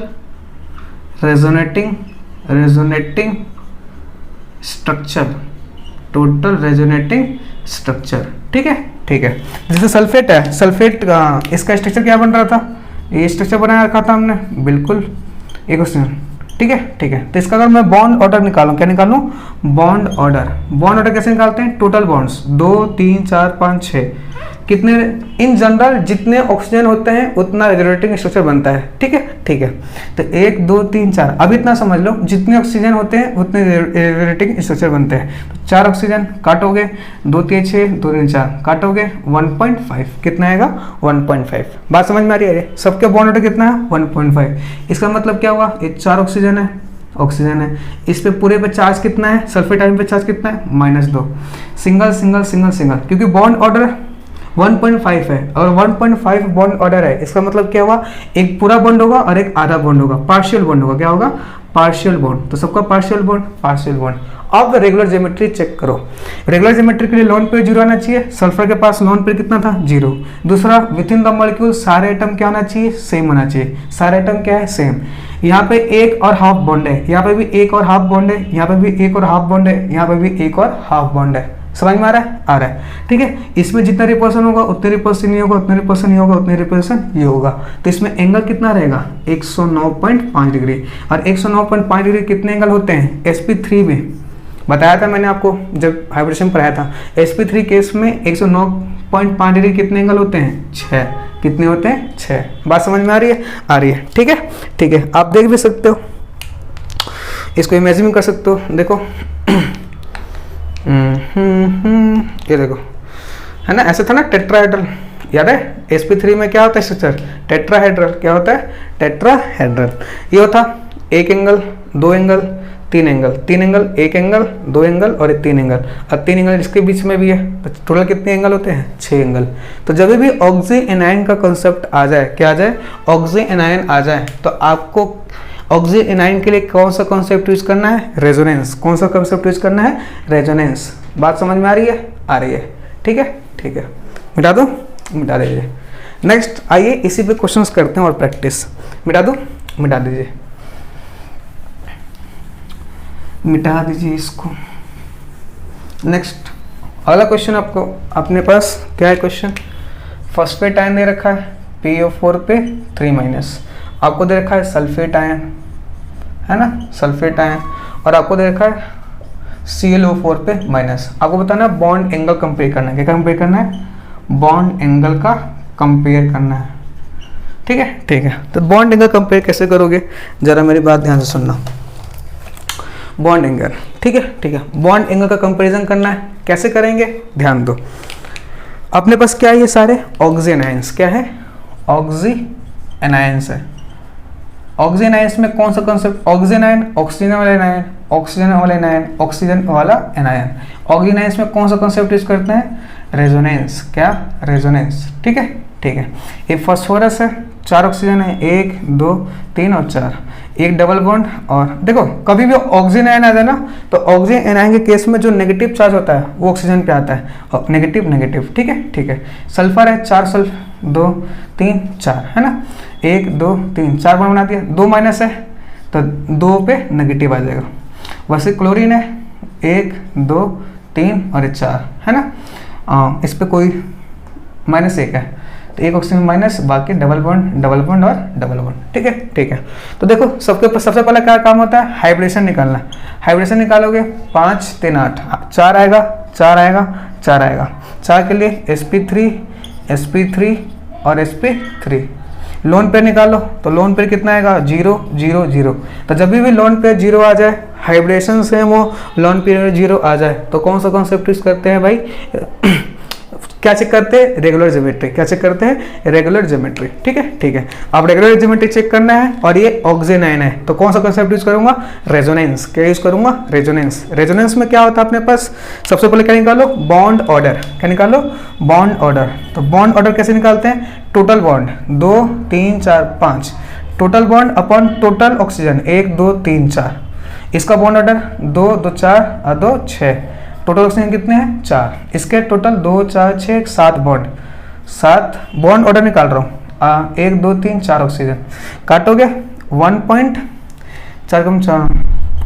resonating structure. Total resonating structure. ठीक है ठीक है। जैसे सल्फेट है, सल्फेट इसका स्ट्रक्चर क्या बन रहा था, ये स्ट्रक्चर बना रखा था हमने, बिल्कुल एक क्वेश्चन, ठीक है ठीक है। तो इसका अगर मैं बॉन्ड ऑर्डर निकालूं, क्या निकालूं, बॉन्ड ऑर्डर। बॉन्ड ऑर्डर कैसे निकालते हैं, टोटल बॉन्ड्स 2 3 4 5 6, कितने इन जनरल जितने ऑक्सीजन होते हैं उतना रेजोनेटिंग स्ट्रक्चर बनता है, ठीक है ठीक है। तो 1 2 3 4, अब इतना समझ लो, जितने ऑक्सीजन होते हैं उतने रेजोनेटिंग स्ट्रक्चर बनते हैं। तो 4 ऑक्सीजन काटोगे, 2 3 6 2 3 4 काटोगे 1.5, कितना आएगा 1.5। बात समझ में आ रही है, सबके बॉन्ड ऑर्डर कितना है 1.5। इसका मतलब क्या हुआ, ये 4 ऑक्सीजन है, ऑक्सीजन है, इस पे पूरे पे चार्ज कितना है, सल्फेट आयन पे चार्ज कितना है -2, सिंगल सिंगल सिंगल सिंगल, क्योंकि बॉन्ड ऑर्डर 1.5 है और 1.5 बॉन्ड ऑर्डर है। इसका मतलब क्या हुआ, एक पूरा बॉन्ड होगा और एक आधा बॉन्ड होगा, पार्शियल बॉन्ड होगा, क्या होगा, पार्शियल बॉन्ड। तो सबका पार्शियल बॉन्ड, पार्शियल बॉन्ड। अब रेगुलर ज्योमेट्री चेक करो। रेगुलर ज्योमेट्री के लिए लोन पेयर 0 आना चाहिए, सल्फर के पास लोन पेयर कितना था 0। दूसरा, विद इन द मॉलिक्यूल सारे एटम क्या होना चाहिए, सेम होना चाहिए। सारे एटम क्या है, सेम। यहाँ पे एक और हाफ बॉन्ड है, यहाँ पे भी एक और हाफ बॉन्ड है, यहाँ पे भी एक और हाफ बॉन्ड है, यहाँ पे भी एक और हाफ बॉन्ड है। समझ में आ रहा है, आ रहा है, ठीक है। इसमें जितना रिपल्सन होगा उतने रिपल्सन ये होगा, उतने रिपल्सन ये होगा, उतने रिपल्सन ये होगा। तो इसमें एंगल कितना रहेगा 109.5 डिग्री। और 109.5 डिग्री कितने एंगल होते हैं, sp3 में बताया था मैंने आपको जब हाइब्रिडेशन पढ़ाया था। sp3 केस में 109.5 डिग्री कितने एंगल होते हैं, 6। कितने होते हैं, 6। बात समझ में आ रही है, आ रही है, ठीक है ठीक है। आप देख भी सकते हो, इसको इमेजिन भी कर सकते हो। देखो ये देखो, है ना, ऐसे था ना टेट्राहेड्रल, याद है। sp3 में क्या होता है स्ट्रक्चर, टेट्राहेड्रल। क्या होता है, टेट्राहेड्रल। ये होता एक angle, 2 angle, 3 angle, 3 angle, 1 angle, 2 angle और 3 एंगल। अब 3 एंगल इसके बीच में भी है, तो टोटल कितने एंगल होते हैं, 6 एंगल। तो जब भी ऑक्सी एनायन का कंसेप्ट आ जाए, क्या आ जाए, ऑक्सी एनायन आ जाए, तो आपको ऑक्सी एनायन के लिए कौन सा कॉन्सेप्ट यूज करना है, रेजोनेंस। कौन सा कॉन्सेप्ट यूज करना है, रेजोनेंस। बात समझ में आ रही है, आ रही है, ठीक है ठीक है। मिटा दो, मिटा दीजिए। नेक्स्ट आइए इसी पे क्वेश्चंस करते हैं और प्रैक्टिस। मिटा दो, मिटा दीजिए, मिटा दीजिए इसको। नेक्स्ट अगला क्वेश्चन आपको अपने पास क्या है, क्वेश्चन फॉस्फेट आयन दे रखा है PO4 पे 3-, आपको दे रखा है सल्फेट आयन, है ना, सल्फेट आयन, और आपको दे रखा है ClO4 पे -। आपको बताना है बॉन्ड एंगल कंपेयर करना है। क्या कंपेयर करना है, बॉन्ड एंगल का कंपेयर करना है, ठीक है ठीक है। तो बॉन्ड एंगल कंपेयर कैसे करोगे, जरा मेरी बात ध्यान से सुनना। बॉन्ड एंगल, ठीक है ठीक है, बॉन्ड एंगल का कंपैरिजन करना है, कैसे करेंगे ध्यान दो। अपने पास क्या है, ये सारे ऑक्सी एनायंस, क्या है, ऑक्सी एनायंस है। ऑक्सी एनायंस में कौन सा कॉन्सेप्ट, ऑक्सीजन आयन, ऑक्सीजन वाला एनायन, ऑक्सीजन वाला एनायन, ऑक्सीजन वाला एनायन। ऑक्सी एनायंस में कौन सा कॉन्सेप्ट यूज करते हैं, रेजोनेंस। क्या, रेजोनेंस, ठीक है ठीक है। ये फास्फोरस है, 4 ऑक्सीजन है, 1 2 3 और 4, एक डबल बॉन्ड। और देखो कभी भी ऑक्सीजन आयन आ जाए ना, तो ऑक्सीजन एनायन के केस में जो नेगेटिव चार्ज होता है वो ऑक्सीजन पे आता है, और नेगेटिव नेगेटिव, ठीक है ठीक है। सल्फर है, 4 सल्फर, 2 3 4, है ना, 1 2 3 4 बॉन्ड बना दिया, 2 माइनस है तो 2 पे नेगेटिव आ जाएगा। वैसे क्लोरीन है, 1 2 3 और 4, है ना, इस पे कोई -1 है, तो एक ऑक्सीजन माइनस, बाकी डबल बॉन्ड और डबल बॉन्ड, ठीक है ठीक है। तो देखो सबसे पहले क्या काम होता है, हाइब्रिडेशन निकालना। हाइब्रिडेशन निकालोगे 5 3 8, 4 आएगा 4 आएगा 4 आएगा। 4 के लिए sp3 और sp3। लोन पेयर निकालो, तो लोन पेयर कितना आएगा 0 0 0। तो जब भी लोन पेयर 0 आ जाए, हाइब्रिडेशन से वो लोन पेयर 0 आ जाए, तो कौन सा कॉन्सेप्ट यूज करते हैं भाई, क्या चेक करते हैं, रेगुलर ज्योमेट्री। क्या चेक करते हैं, रेगुलर ज्योमेट्री, ठीक है ठीक है। अब रेगुलर ज्योमेट्री चेक करना है, और ये ऑक्सीजन आयन है, तो कौन सा कंसेप्ट यूज करूंगा, रेजोनेंस। क्या यूज करूंगा, रेजोनेंस। रेजोनेंस में क्या होता है अपने पास, सबसे पहले क्या निकालो, बॉन्ड ऑर्डर। क्या निकालो, बॉन्ड ऑर्डर। तो बॉन्ड ऑर्डर कैसे निकालते हैं, total bond 2 3 4 5, total bond upon total oxygen 1 2 3 4। इसका बॉन्ड ऑर्डर 2 2 4 और 2 6, टोटल ऑक्सीजन कितने हैं 4। इसके टोटल 2 4 6 7 बॉन्ड, 7 बॉन्ड ऑर्डर निकाल रहा हूँ, 1 2 3 4 ऑक्सीजन। काटोगे 1.4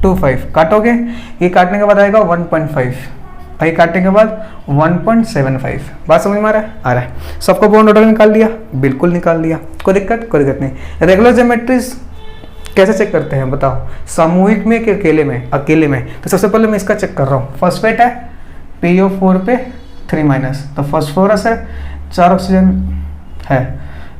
25, काटोगे, ये काटने के बाद आएगा 1.5, और ये काटने के बाद 1.75। बात समझ में आ रहा है। सबका बॉन्ड ऑर्डर निकाल लिया, बिल्कुल निकाल लिया, कोई दिक्कत नहीं। रेगुलर ज्योमेट्रीज कैसे चेक करते हैं बताओ, सामूहिक में कि अकेले में? अकेले में। तो सबसे पहले मैं इसका चेक कर रहा हूँ। फॉस्फेट है PO4 पे 3-, तो फॉस्फोरस है 4 ऑक्सीजन है,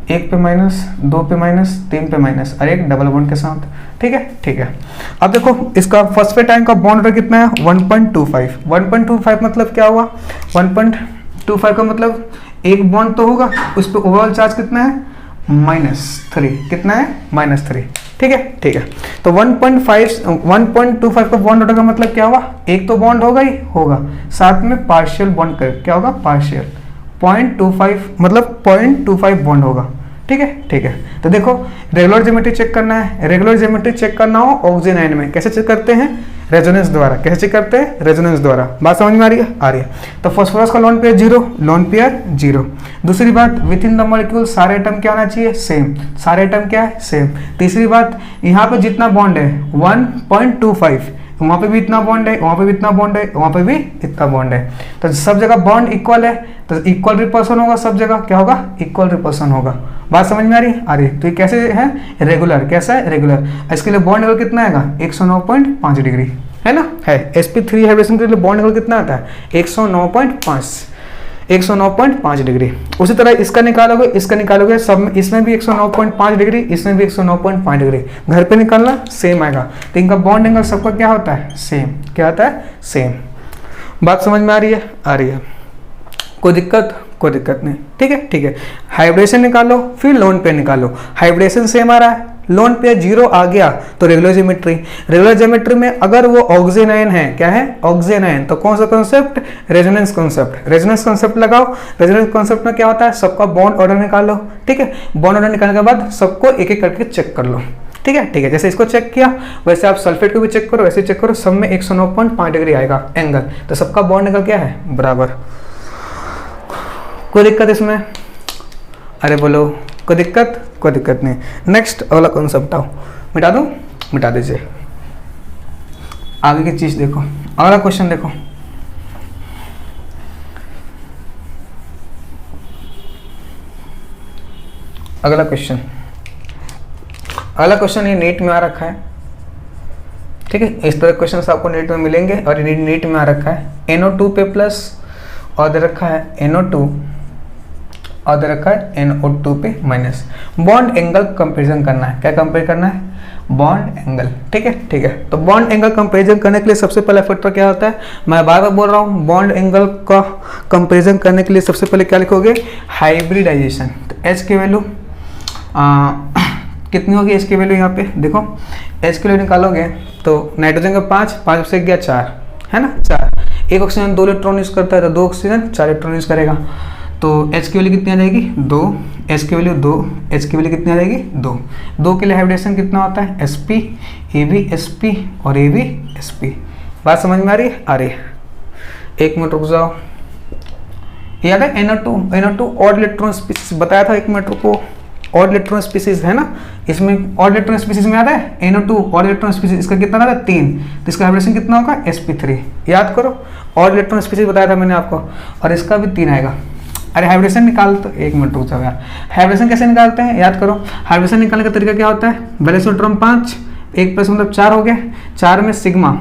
1 पे माइनस, 2 पे माइनस, 3 पे माइनस और एक डबल बॉन्ड के साथ। ठीक है। अब देखो इसका फॉस्फेट आयन का बॉन्ड ऑर्डर कितना है 1.25। 1.25 मतलब क्या हुआ, 1.25 का मतलब एक बॉन्ड तो होगा, उस पर ओवरऑल चार्ज कितना है -3। कितना है -3। ठीक है। तो 1.25 का बॉन्ड ऑर्डर का मतलब क्या हुआ, एक तो बॉन्ड होगा ही होगा, साथ में पार्शियल बॉन्ड कर, क्या होगा पार्शियल, 0.25 मतलब 0.25 बॉन्ड होगा। ठीक है। तो देखो रेगुलर ज्योमेट्री चेक करना है। रेगुलर ज्योमेट्री चेक करना हो ऑक्सीजन आयन में कैसे चेक करते हैं, रेजोनेंस द्वारा। कैसे चेक करते हैं, रेजोनेंस द्वारा। बात समझ में आ रही है। तो फॉस्फोरस का लोन पेयर 0, लोन पेयर 0। दूसरी बात, विद इन द मॉलिक्यूल सारे एटम क्या होना चाहिए, सेम। सारे एटम क्या है, सेम। तीसरी बात, यहाँ पे जितना बॉन्ड है 1.25, वहाँ पे भी इतना बॉन्ड है, वहाँ पे भी इतना बॉन्ड है, वहाँ पे भी इतना बॉन्ड है। तो सब जगह बॉन्ड इक्वल है, तो इक्वल रिपल्सन होगा सब जगह। क्या होगा, इक्वल रिपल्सन होगा। बात समझ में आ रही है। तो ये कैसे है, रेगुलर। कैसा है, रेगुलर। इसके लिए बॉन्ड एंगल कितना आएगा 109.5 डिग्री, है ना, है। sp3 हाइब्रिडेशन के लिए बॉन्ड एंगल कितना आता है 109.5 डिग्री। उसी तरह इसका निकालोगे सब में, इसमें भी 109.5 डिग्री, इसमें भी 109.5 डिग्री। घर पे निकालना सेम आएगा। तो इनका बॉन्ड एंगल सबका क्या होता है, सेम। क्या होता है, सेम। बात समझ में आ रही है। कोई दिक्कत नहीं। ठीक है। हाइब्रिडेशन निकालो, फिर लोन पेयर निकालो। हाइब्रिडेशन सेम आ रहा है, लोन पेयर 0 आ गया तो रेगुलर ज्योमेट्री में अगर वो ऑक्सीजन आयन है, क्या है, ऑक्सीजन आयन, तो कौन सा कॉन्सेप्ट, रेजोनेंस कॉन्सेप्ट लगाओ। रेजोनेंस कॉन्सेप्ट में क्या होता है, सबका बॉन्ड ऑर्डर निकालो। ठीक है, बॉन्ड ऑर्डर निकालने के बाद सबको एक एक करके चेक कर लो। ठीक है। जैसे इसको चेक किया वैसे आप सल्फेट को भी चेक करो, वैसे चेक करो। सब में 109.5 डिग्री आएगा एंगल, तो सबका बॉन्ड एंगल क्या है, बराबर। कोई दिक्कत इसमें, अरे बोलो, कोई दिक्कत नहीं। नेक्स्ट अगला कॉन्सेप्ट आओ, मिटा दो, मिटा दीजिए। आगे की चीज देखो, अगला क्वेश्चन देखो। अगला क्वेश्चन ये नीट में आ रखा है। ठीक है, इस तरह क्वेश्चन आपको नीट में मिलेंगे और नीट में आ रखा है NO2 पे प्लस और दे रखा है NO2 और दे रखा है NO2 पे माइनस। बॉन्ड एंगल कंपैरिजन करना है। क्या कंपेयर करना है, बॉन्ड एंगल। ठीक है। तो बॉन्ड एंगल कंपैरिजन करने के लिए सबसे पहला फैक्टर क्या होता है, मैं बार बार बोल रहा हूँ, बॉन्ड एंगल का कंपैरिजन करने के लिए सबसे पहले क्या लिखोगे, हाइब्रिडाइजेशन। तो H की वैल्यू कितनी होगी, H की वैल्यू यहाँ पे देखो, H की वैल्यू निकालोगे तो नाइट्रोजन का 5 से गया 4, है ना, 4। एक ऑक्सीजन 2 इलेक्ट्रॉन यूज करता है तो 2 ऑक्सीजन 4 इलेक्ट्रॉन यूज करेगा। तो H की वैल्यू कितनी आ जाएगी, 2। H की वैल्यू 2, H की वैल्यू कितनी आ जाएगी, 2 के लिए हाइब्रिडेशन कितना होता है, Sp, AB Sp और AB Sp। बात समझ में आ रही है। एक मिनट रुक जाओ। याद है NO2 ऑड इलेक्ट्रॉन स्पीसीज बताया था, एक मिनट रुको। ऑड इलेक्ट्रॉन स्पीसीज है ना, इसमें ऑड इलेक्ट्रॉन स्पीसीज में याद है NO2 ऑड इलेक्ट्रॉन स्पीसीज, इसका कितना आता है 3, तो इसका हाइब्रिडेशन कितना होगा sp3। याद करो, ऑड इलेक्ट्रॉन स्पीसीज बताया था मैंने आपको, और इसका भी 3 आएगा। अरे हाइब्रिडेशन निकाल, तो एक मिनट रुक जाओ यार। हाइब्रिडेशन कैसे निकालते हैं, याद करो। हाइब्रिडेशन निकालने का तरीका क्या होता है, वैलेंस इलेक्ट्रॉन 5, 1 प्लस मतलब 4 हो गया। 4 में सिग्मा,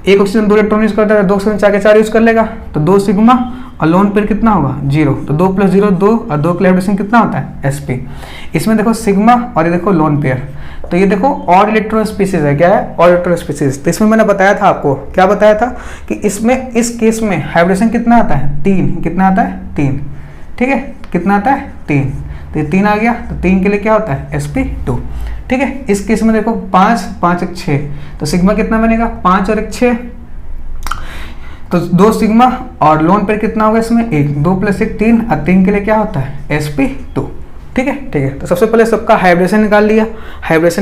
एक ऑक्सीजन 2 इलेक्ट्रॉन यूज करता है, 2 ऑक्सीजन 4 के 4 यूज कर लेगा, तो 2 सिग्मा और लोन पेयर कितना होगा 0, तो 2 + 0 2 और 2 के हाइब्रिडेशन कितना होता है sp। इसमें देखो सिग्मा और ये देखो लोन पेयर, तो ये देखो ऑड इलेक्ट्रॉन स्पीसीज है। क्या है, ऑड इलेक्ट्रॉन स्पीसीज। तो इसमें मैंने बताया था आपको, क्या बताया था कि इसमें इस केस में हाइब्रिडेशन कितना आता है 3। कितना आता है 3। ठीक है, कितना आता है 3, तो ये 3 आ गया, तो 3 के लिए क्या होता है sp2। ठीक है, इस केस में देखो 5 5 1 6, तो सिग्मा कितना बनेगा 5 और 1 6, तो 2 सिग्मा और लोन पेयर कितना होगा इसमें 1, 2 + 1 3 और 3 के लिए क्या होता है sp2। ठीक है। तो सबसे पहले सबका हाइब्रिडेशन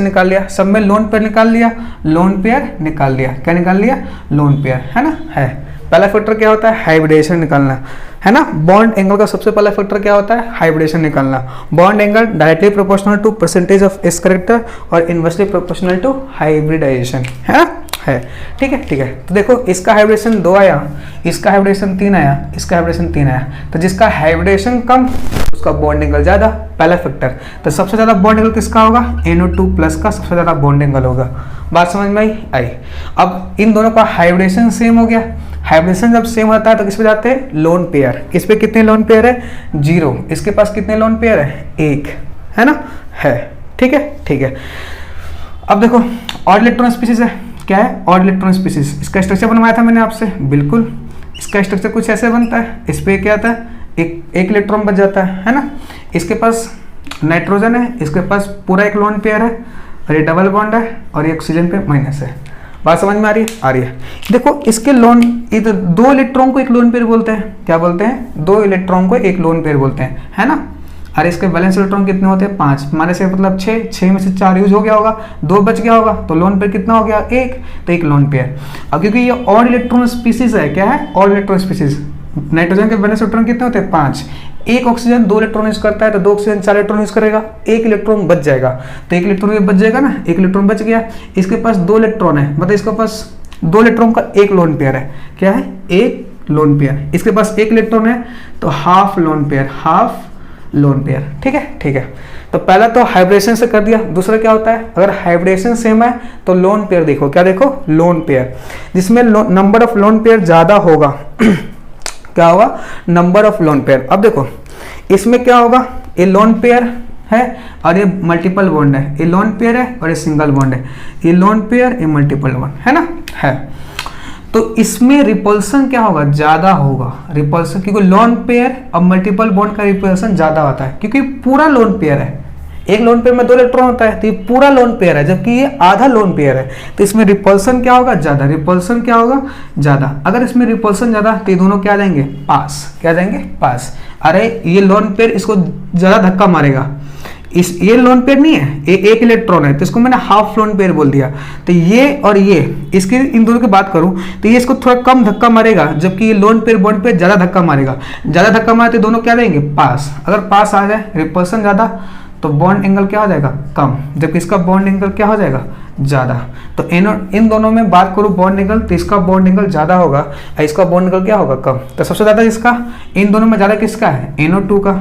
निकाल लिया, सब में लोन पेयर निकाल लिया, क्या निकाल लिया, लोन पेयर, है ना, है। पहला फैक्टर क्या होता है, हाइब्रिडेशन निकालना, है ना। बॉन्ड एंगल का सबसे पहला फैक्टर क्या होता है, हाइब्रिडेशन निकालना। Bond angle directly proportional to percentage of S character और इनवर्सली प्रोपोर्शनल टू हाइब्रिडाइजेशन, है ना। है। ठीक है, ठीक है। तो देखो इसका हाइब्रिडेशन 2 आया, इसका हाइब्रिडेशन 3 आया, इसका हाइब्रिडेशन 3 आया। तो जिसका हाइब्रिडेशन कम उसका बॉन्ड एंगल ज़्यादा, पहला फैक्टर। तो सबसे ज़्यादा बॉन्ड एंगल किसका होगा? NO2 प्लस का सबसे ज़्यादा बॉन्ड एंगल होगा। बात समझ में आई? अब इन दोनों का हाइब्रिडेशन सेम हो गया। हाइब्रिडेशन जब सेम होता है तो किस पे जाते हैं? Lone pair. इस पे कितने लोन पेयर है? 0। इसके पास कितने लोन पेयर है? 1 है ना, है। ठीक है, ठीक है। अब देखो ऑड इलेक्ट्रॉन स्पीसीज है, क्या है? Odd electron species. इसका स्ट्रक्चर बनवाया था मैंने आपसे, बिल्कुल। इसका स्ट्रक्चर कुछ ऐसे बनता है, इस पे क्या आता है? एक इलेक्ट्रॉन बच जाता है ना। इसके पास नाइट्रोजन है, इसके पास पूरा एक लोन पेयर है, और ये डबल बॉन्ड है, और ये ऑक्सीजन पे माइनस है। बात समझ में आ रही है? आ रही है। देखो इसके लोन, इधर 2 इलेक्ट्रॉन को एक लोन पेयर बोलते हैं। क्या बोलते हैं? 2 इलेक्ट्रॉन को एक लोन पेयर बोलते हैं, है ना। और इसके बैलेंस इलेक्ट्रॉन कितने होते हैं? 5। माने से मतलब 6 में से 4 यूज हो गया होगा, 2 बच गया होगा, तो लोन पेयर कितना हो गया? 1। तो एक लोन पेयर। अब क्योंकि ये ऑड इलेक्ट्रॉन स्पीसीज है, क्या है? Odd electron species. नाइट्रोजन के बैलेंस इलेक्ट्रॉन कितने होते हैं? 5। एक ऑक्सीजन 2 इलेक्ट्रॉन यूज करता है, तो 2 ऑक्सीजन 4 इलेक्ट्रॉन यूज करेगा, 1 इलेक्ट्रॉन बच जाएगा। तो 1 इलेक्ट्रॉन बच जाएगा ना, 1 इलेक्ट्रॉन बच गया। इसके पास 2 इलेक्ट्रॉन है, मतलब इसके पास 2 इलेक्ट्रॉन का एक लोन पेयर है। क्या है? एक लोन पेयर। इसके पास 1 इलेक्ट्रॉन है, तो half lone pair, half lone pair. ठीक है, ठीक है। तो पहला तो हाइब्रिडेशन से कर दिया। दूसरा क्या होता है? अगर हाइब्रिडेशन सेम है तो लोन पेयर देखो, क्या देखो? लोन पेयर, जिसमें नंबर ऑफ लोन पेयर ज्यादा होगा। क्या होगा? Number of lone pair. अब देखो इसमें क्या होगा? ये लोन पेयर है और ये मल्टीपल बॉन्ड है। ये लोन पेयर है और ये सिंगल बॉन्ड है। ये लोन पेयर, ये मल्टीपल बॉन्ड है ना, है। तो इसमें रिपल्सन क्या होगा? ज्यादा होगा रिपल्सन, क्योंकि लोन पेयर और मल्टीपल बॉन्ड का रिपल्सन ज्यादा होता है, क्योंकि पूरा लोन पेयर है। एक लोन पेयर में 2 इलेक्ट्रॉन होता है, तो ये पूरा लोन पेयर है, जबकि ये आधा लोन पेयर है। तो इसमें रिपल्सन क्या होगा? ज्यादा। रिपल्सन क्या होगा? ज्यादा। अगर इसमें रिपल्सन ज्यादा, तो ये दोनों क्या जाएंगे? पास। क्या जाएंगे? पास। अरे ये लोन पेयर इसको ज्यादा धक्का मारेगा। ये लोन पेयर नहीं है, ये 1 इलेक्ट्रॉन है, तो इसको मैंने हाफ लोन पेयर बोल दिया। तो ये और ये, इसकी इन दोनों की बात करूं तो ये इसको थोड़ा कम धक्का मारेगा, जबकि ये लोन पेयर बॉन्ड पे ज्यादा धक्का मारेगा। ज्यादा धक्का मारे तो दोनों क्या देंगे? पास। अगर पास आ जाए, रिपल्सन ज्यादा, तो बॉन्ड एंगल क्या हो जाएगा? कम, जबकि इसका बॉन्ड एंगल क्या हो जाएगा? ज्यादा। तो इन दोनों में बात करूं बॉन्ड एंगल, तो इसका बॉन्ड एंगल ज्यादा होगा और इसका बॉन्ड एंगल क्या होगा? कम। तो सबसे ज्यादा इसका, इन दोनों में ज्यादा किसका है? NO2 का।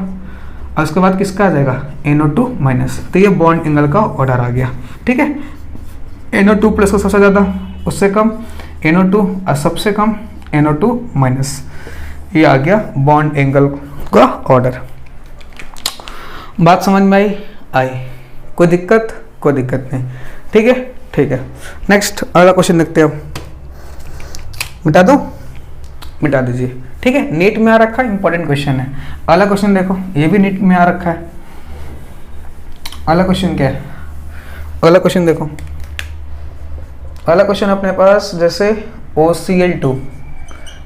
और उसके बाद किसका आ जाएगा? NO2 minus. तो ये बॉन्ड एंगल का ऑर्डर आ गया। ठीक है, NO2 प्लस का सबसे ज्यादा, उससे कम NO2 और सबसे कम NO2 माइनस। ये आ गया बॉन्ड एंगल का ऑर्डर। बात समझ में आई? कोई दिक्कत? कोई दिक्कत नहीं। ठीक है, ठीक है। नेक्स्ट अगला क्वेश्चन देखते हैं। मिटा दो, मिटा दीजिए। ठीक है, नीट में आ रखा है, इंपॉर्टेंट क्वेश्चन है। अगला क्वेश्चन देखो, ये भी नीट में आ रखा है। अगला क्वेश्चन क्या है? अगला क्वेश्चन देखो, अगला क्वेश्चन अपने पास जैसे OCl2,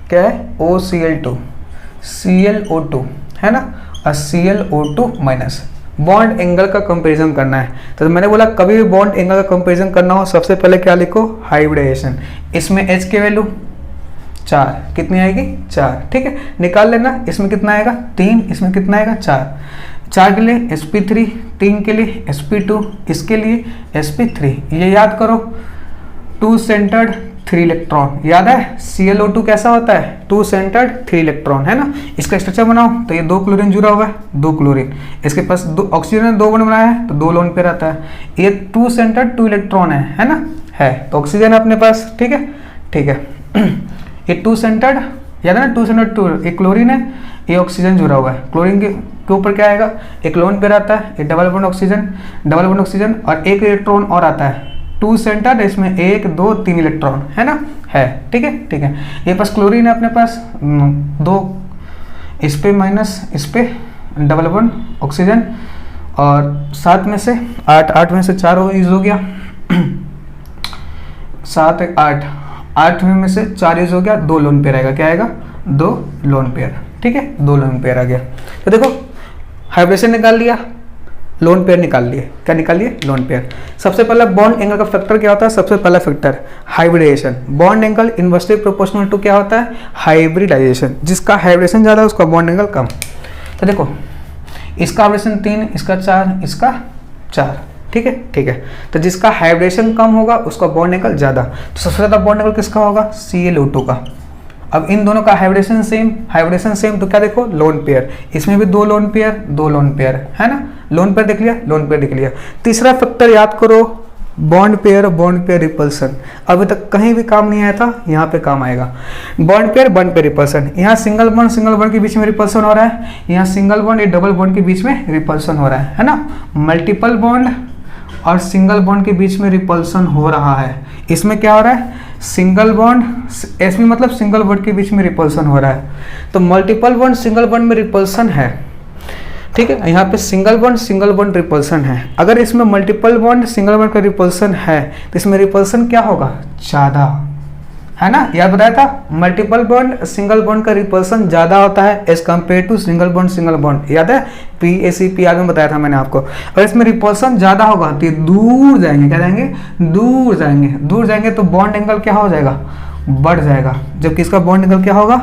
क्या है? OCl2, ClO2 है ना, और ClO2 माइनस। बॉन्ड एंगल का कंपैरिजन करना है। तो मैंने बोला कभी भी बॉन्ड एंगल का कंपैरिजन करना हो, सबसे पहले क्या लिखो? हाइब्रिडेशन। इसमें H की वैल्यू 4, कितनी आएगी? 4। ठीक है, निकाल लेना। इसमें कितना आएगा? 3। इसमें कितना आएगा? 4। 4 के लिए sp3, 3 के लिए sp2, इसके लिए sp3। ये याद करो, 2 सेंटर्ड 3 इलेक्ट्रॉन। याद है ClO2 कैसा होता है? 2 सेंटर्ड 3 इलेक्ट्रॉन, है ना। इसका स्ट्रक्चर बनाओ तो ये 2 क्लोरीन जुड़ा हुआ है, 2 क्लोरीन। इसके पास 2 ऑक्सीजन ने 2 बॉन्ड बनाया है, तो 2 लोन पेयर आता है। ये 2 सेंटर्ड 2 इलेक्ट्रॉन है ना, है। तो ऑक्सीजन है अपने पास। ठीक है, ठीक है। ये 2 सेंटर्ड, याद है ना, 2 सेंटर्ड 2, एक क्लोरीन है, ये ऑक्सीजन जुड़ा हुआ है। क्लोरीन के ऊपर क्या आएगा? एक लोन पेयर आता है, ये डबल बॉन्ड ऑक्सीजन, और एक इलेक्ट्रॉन और आता है। 2 सेंटर्ड, इसमें 1 2 3 इलेक्ट्रॉन, है ना, है। ठीक है, ठीक है। ये पास क्लोरीन है अपने पास 2, इस पे माइनस, इस पे डबल बॉन्ड ऑक्सीजन, और 7 में से 8 में से 4 यूज हो गया, 7 8 में से 4 यूज हो गया, 2 लोन पेयर आएगा। क्या आएगा? 2 लोन पेयर। ठीक है, 2 लोन पेयर आ गया। तो देखो हाइब्रिडेशन निकाल लिया, लोन पेयर निकाल लिए। क्या निकाल लिए? Lone pair. सबसे पहला बॉन्ड एंगल का फैक्टर क्या होता है? सबसे पहला factor hybridisation. Bond angle inversely proportional to क्या होता है? हाइब्रिडाइजेशन। जिसका हाइब्रिडेशन ज्यादा है उसका बॉन्ड एंगल कम। तो देखो इसका हाइब्रिडेशन 3, इसका 4, इसका 4। ठीक है ठीक है। तो जिसका हाइब्रिडेशन कम होगा उसका बॉन्ड एंगल ज़्यादा। तो सबसे ज़्यादा बॉन्ड एंगल किसका होगा? ClO2 का। अब इन दोनों का हाइब्रिडेशन सेम तो क्या देखो लोन पेयर, इसमें भी दो लोन पेयर है ना, लोन पेयर देख लिया। तीसरा फैक्टर याद करो, बॉन्ड पेयर रिपल्सन। अभी तक कहीं भी काम नहीं आया था, यहाँ पे काम आएगा। बॉन्ड पेयर रिपल्सन, यहाँ सिंगल बॉन्ड के बीच में रिपल्सन हो रहा है, यहाँ सिंगल बॉन्ड या डबल बॉन्ड के बीच में रिपल्सन हो रहा है ना। मल्टीपल बॉन्ड और सिंगल बॉन्ड के बीच में रिपल्सन हो रहा है। इसमें क्या हो रहा है? सिंगल बॉन्ड, इसमें मतलब सिंगल बॉन्ड के बीच में रिपल्सन हो रहा है। तो मल्टीपल बॉन्ड सिंगल बॉन्ड में रिपल्सन है, ठीक है। यहाँ पे सिंगल बॉन्ड रिपल्सन है। अगर इसमें मल्टीपल बॉन्ड सिंगल बॉन्ड का रिपल्सन है तो इसमें रिपल्सन क्या होगा? ज़्यादा, है ना। याद बताया था, मल्टीपल बॉन्ड सिंगल बॉन्ड का रिपल्सन ज़्यादा होता है as compare to single bond. याद है, PACP आगे बताया था मैंने आपको। और इसमें रिपल्सन ज़्यादा होगा तो ये दूर जाएंगे, क्या जाएंगे? दूर जाएंगे तो बॉन्ड एंगल क्या हो जाएगा? बढ़ जाएगा। जबकि इसका बॉन्ड एंगल क्या होगा?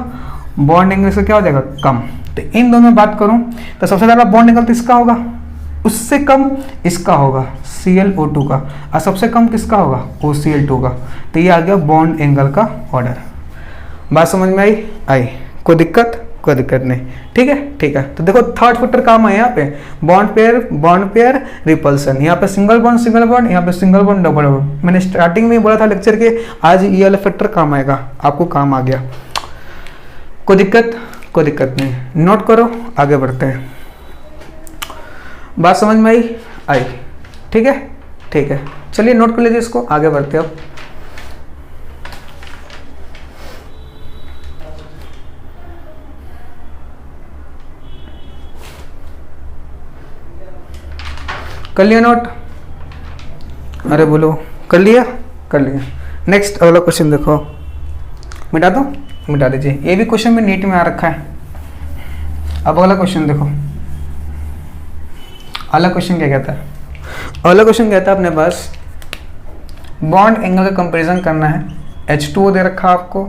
बॉन्ड एंगल से क्या हो जाएगा? कम। तो इन दोनों में बात करूं तो सबसे ज़्यादा बॉन्ड एंगल किसका होगा? उससे कम इसका होगा ClO2 का, और सबसे कम किसका होगा? OCl2 का। तो ये आ गया बॉन्ड एंगल का ऑर्डर। बात समझ में आई? कोई दिक्कत नहीं, ठीक है। तो देखो थर्ड फैक्टर काम है यहाँ पे, बॉन्ड पेयर रिपल्सन। यहाँ पे सिंगल बॉन्ड, यहाँ पे सिंगल बॉन्ड डबल बॉन्ड। मैंने स्टार्टिंग में बोला था लेक्चर के आज ये वाला फैक्टर काम आएगा, आपको काम आ गया। कोई दिक्कत नहीं, नोट करो, आगे बढ़ते हैं। बात समझ में आई? ठीक है। चलिए नोट कर लीजिए इसको, आगे बढ़ते हैं अब। कर लिया नोट? अरे बोलो, कर लिया। नेक्स्ट अगला क्वेश्चन देखो, मिटा दीजिए। ये भी क्वेश्चन में नीट में आ रखा है। अब अगला क्वेश्चन देखो, अगला क्वेश्चन क्या कहता है? अपने पास बॉन्ड एंगल का कंपैरिजन करना है। H2O दे रखा है आपको,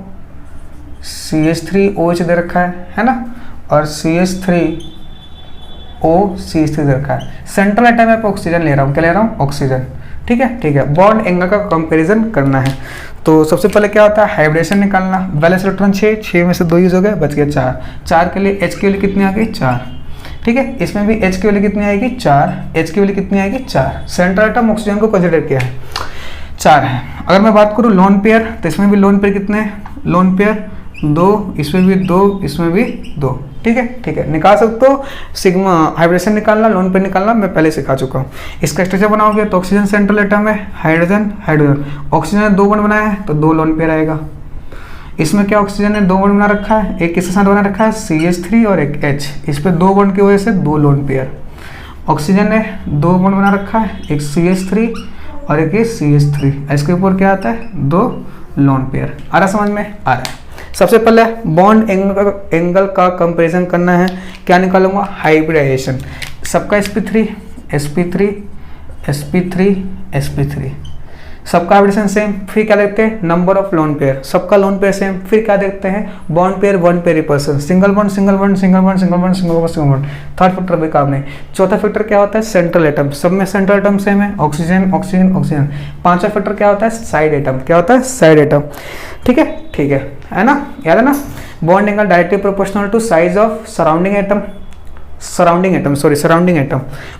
CH3OH दे रखा है ना, और CH3O CH3 दे रखा है। सेंट्रल एटम में ऑक्सीजन ले रहा हूँ, क्या ले रहा हूँ? ऑक्सीजन, ठीक है। बॉन्ड एंगल का कंपैरिजन करना है। तो सबसे पहले क्या होता है? हाइब्रिडेशन निकालना। बैलेंस इलेक्ट्रॉन 6 में से 2 यूज हो गए, बच गया 4 के लिए H की वैल्यू कितनी आ गई? 4, ठीक है। इसमें भी H की वैल्यू कितनी आएगी? 4। H की वैल्यू कितनी आएगी? 4। सेंट्रल एटम ऑक्सीजन को कंसिडर किया है, 4 है। अगर मैं बात करूँ लोन पेयर, तो इसमें भी लोन पेयर कितने हैं? लोन पेयर 2, इसमें भी 2, इसमें भी 2, ठीक है। निकाल सकते हो। सिग्मा हाइब्रिडेशन निकालना, लोन पेयर निकालना मैं पहले सिखा चुका हूँ। इसका स्ट्रक्चर बनाओगे तो ऑक्सीजन सेंट्रल एटम है, हाइड्रोजन। ऑक्सीजन ने 2 बॉन्ड बनाया है तो 2 लोन पेयर आएगा। इसमें क्या ऑक्सीजन ने 2 बॉन्ड बना रखा है, एक किसके साथ बना रखा है? CH3 और एक H। इस पे 2 बॉन्ड की वजह से 2 लोन पेयर। ऑक्सीजन ने 2 बॉन्ड बना रखा है, एक CH3 और एक CH3। इसके ऊपर क्या आता है? 2 लोन पेयर। आ रहा समझ में? आ रहा है। सबसे पहले बॉन्ड एंगल का कंपैरिजन करना है। क्या निकालूंगा? हाइब्रिडाइजेशन। सबका sp3 सबका हाइब्रिडेशन सेम। फिर क्या देखते हैं? Number of lone pair. सबका लोन पेयर सेम। फिर क्या देखते हैं? Bond pair repulsion. Single bond. Third factor भी काम नहीं। चौथा फैक्टर क्या होता है? Central atom. सब में सेंट्रल एटम सेम है, ऑक्सीजन। पांचवा फैक्टर क्या होता है? Side atom. क्या होता है? साइड एटम, ठीक है ना, याद है ना। Bond angle directly proportional to size of surrounding atom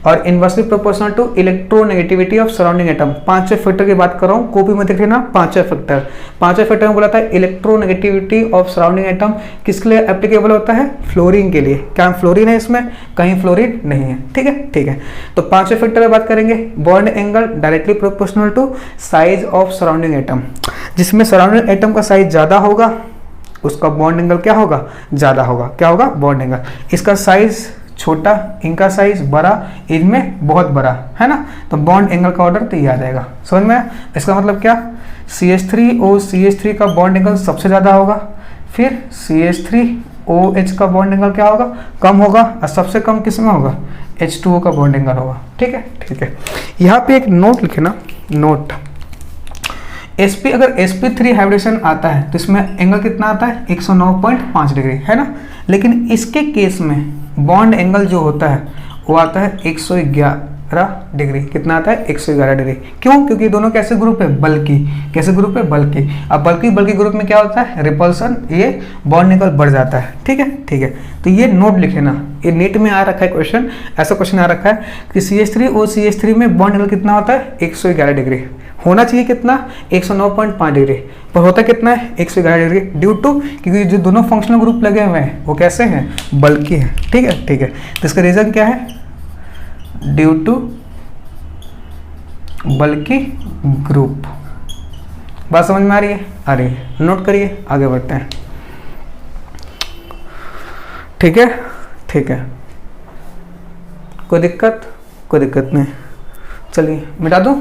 और inversely proportional to electronegativity of surrounding atom. 5वें फैक्टर की बात कर रहा हूँ, कॉपी में देख लेना। 5वां फैक्टर में बोला था इलेक्ट्रोनेगेटिविटी ऑफ सराउंडिंग एटम किसके लिए एप्लीकेबल होता है? फ्लोरीन के लिए। क्या फ्लोरीन है इसमें? कहीं फ्लोरीन नहीं है, ठीक है। तो 5वें फैक्टर में बात करेंगे bond angle directly proportional to size of surrounding atom. जिसमें सराउंडिंग एटम का साइज ज्यादा होगा उसका बॉन्ड एंगल क्या होगा? ज्यादा होगा। क्या होगा? Bond angle. इसका साइज छोटा, इनका साइज बड़ा, इनमें बहुत बड़ा, है ना। तो बॉन्ड एंगल का ऑर्डर तो ये आ जाएगा। समझ में? इसका मतलब क्या? CH3O का बॉन्ड एंगल सबसे ज्यादा होगा, फिर CH3OH का बॉन्ड एंगल क्या होगा? कम होगा, और सबसे कम किस में होगा? H2O का बॉन्ड एंगल होगा, ठीक है। यहाँ पे एक नोट लिखे ना, नोट। अगर sp3 हाइब्रिडेशन आता है तो इसमें एंगल कितना आता है? 109.5 डिग्री, है ना। लेकिन इसके केस में बॉन्ड एंगल जो होता है वो आता है 111 डिग्री। कितना आता है? 111 डिग्री। क्यों? क्योंकि दोनों कैसे ग्रुप है? बल्कि। कैसे ग्रुप है? बल्कि। अब बल्कि ग्रुप में क्या होता है? रिपल्सन, ये बॉन्ड एंगल बढ़ जाता है। ठीक है, ठीक है। तो ये नोट लिखे ना, ये नीट में आ रखा है क्वेश्चन, ऐसा क्वेश्चन आ रखा है कि CH3 और CH3 में बॉन्ड एंगल कितना होता है? 111 डिग्री। होना चाहिए कितना? 109.5 डिग्री, पर होता कितना है? 111 डिग्री, ड्यू टू क्योंकि जो दोनों फंक्शनल ग्रुप लगे हुए हैं वो कैसे हैं? बल्कि है। ठीक है, ठीक है। तो इसका रीजन क्या है? ड्यू टू बल्कि ग्रुप। बात समझ में आ रही है? आ रही है। नोट करिए, आगे बढ़ते हैं। ठीक है, ठीक है। कोई दिक्कत? कोई दिक्कत नहीं। चलिए मिटा दूं?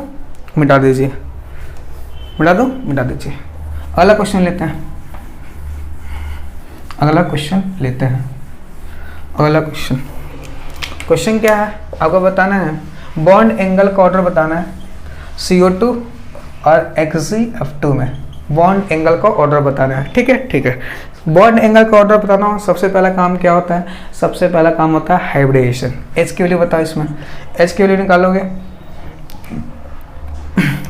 मिटा दीजिए। मिटा दूं? मिटा दीजिए। अगला क्वेश्चन लेते हैं। अगला क्वेश्चन लेते हैं। अगला क्वेश्चन, क्वेश्चन क्या है? आपको बताना है बॉन्ड एंगल का ऑर्डर बताना है CO2 और HgF2 में बॉन्ड एंगल का ऑर्डर बताना है। ठीक है, ठीक है। बॉन्ड एंगल का ऑर्डर बताना हो, सबसे पहला काम क्या होता है? सबसे पहला काम होता है हाइब्रिडेशन। H की वैल्यू बताओ। इसमें H की वैल्यू निकालोगे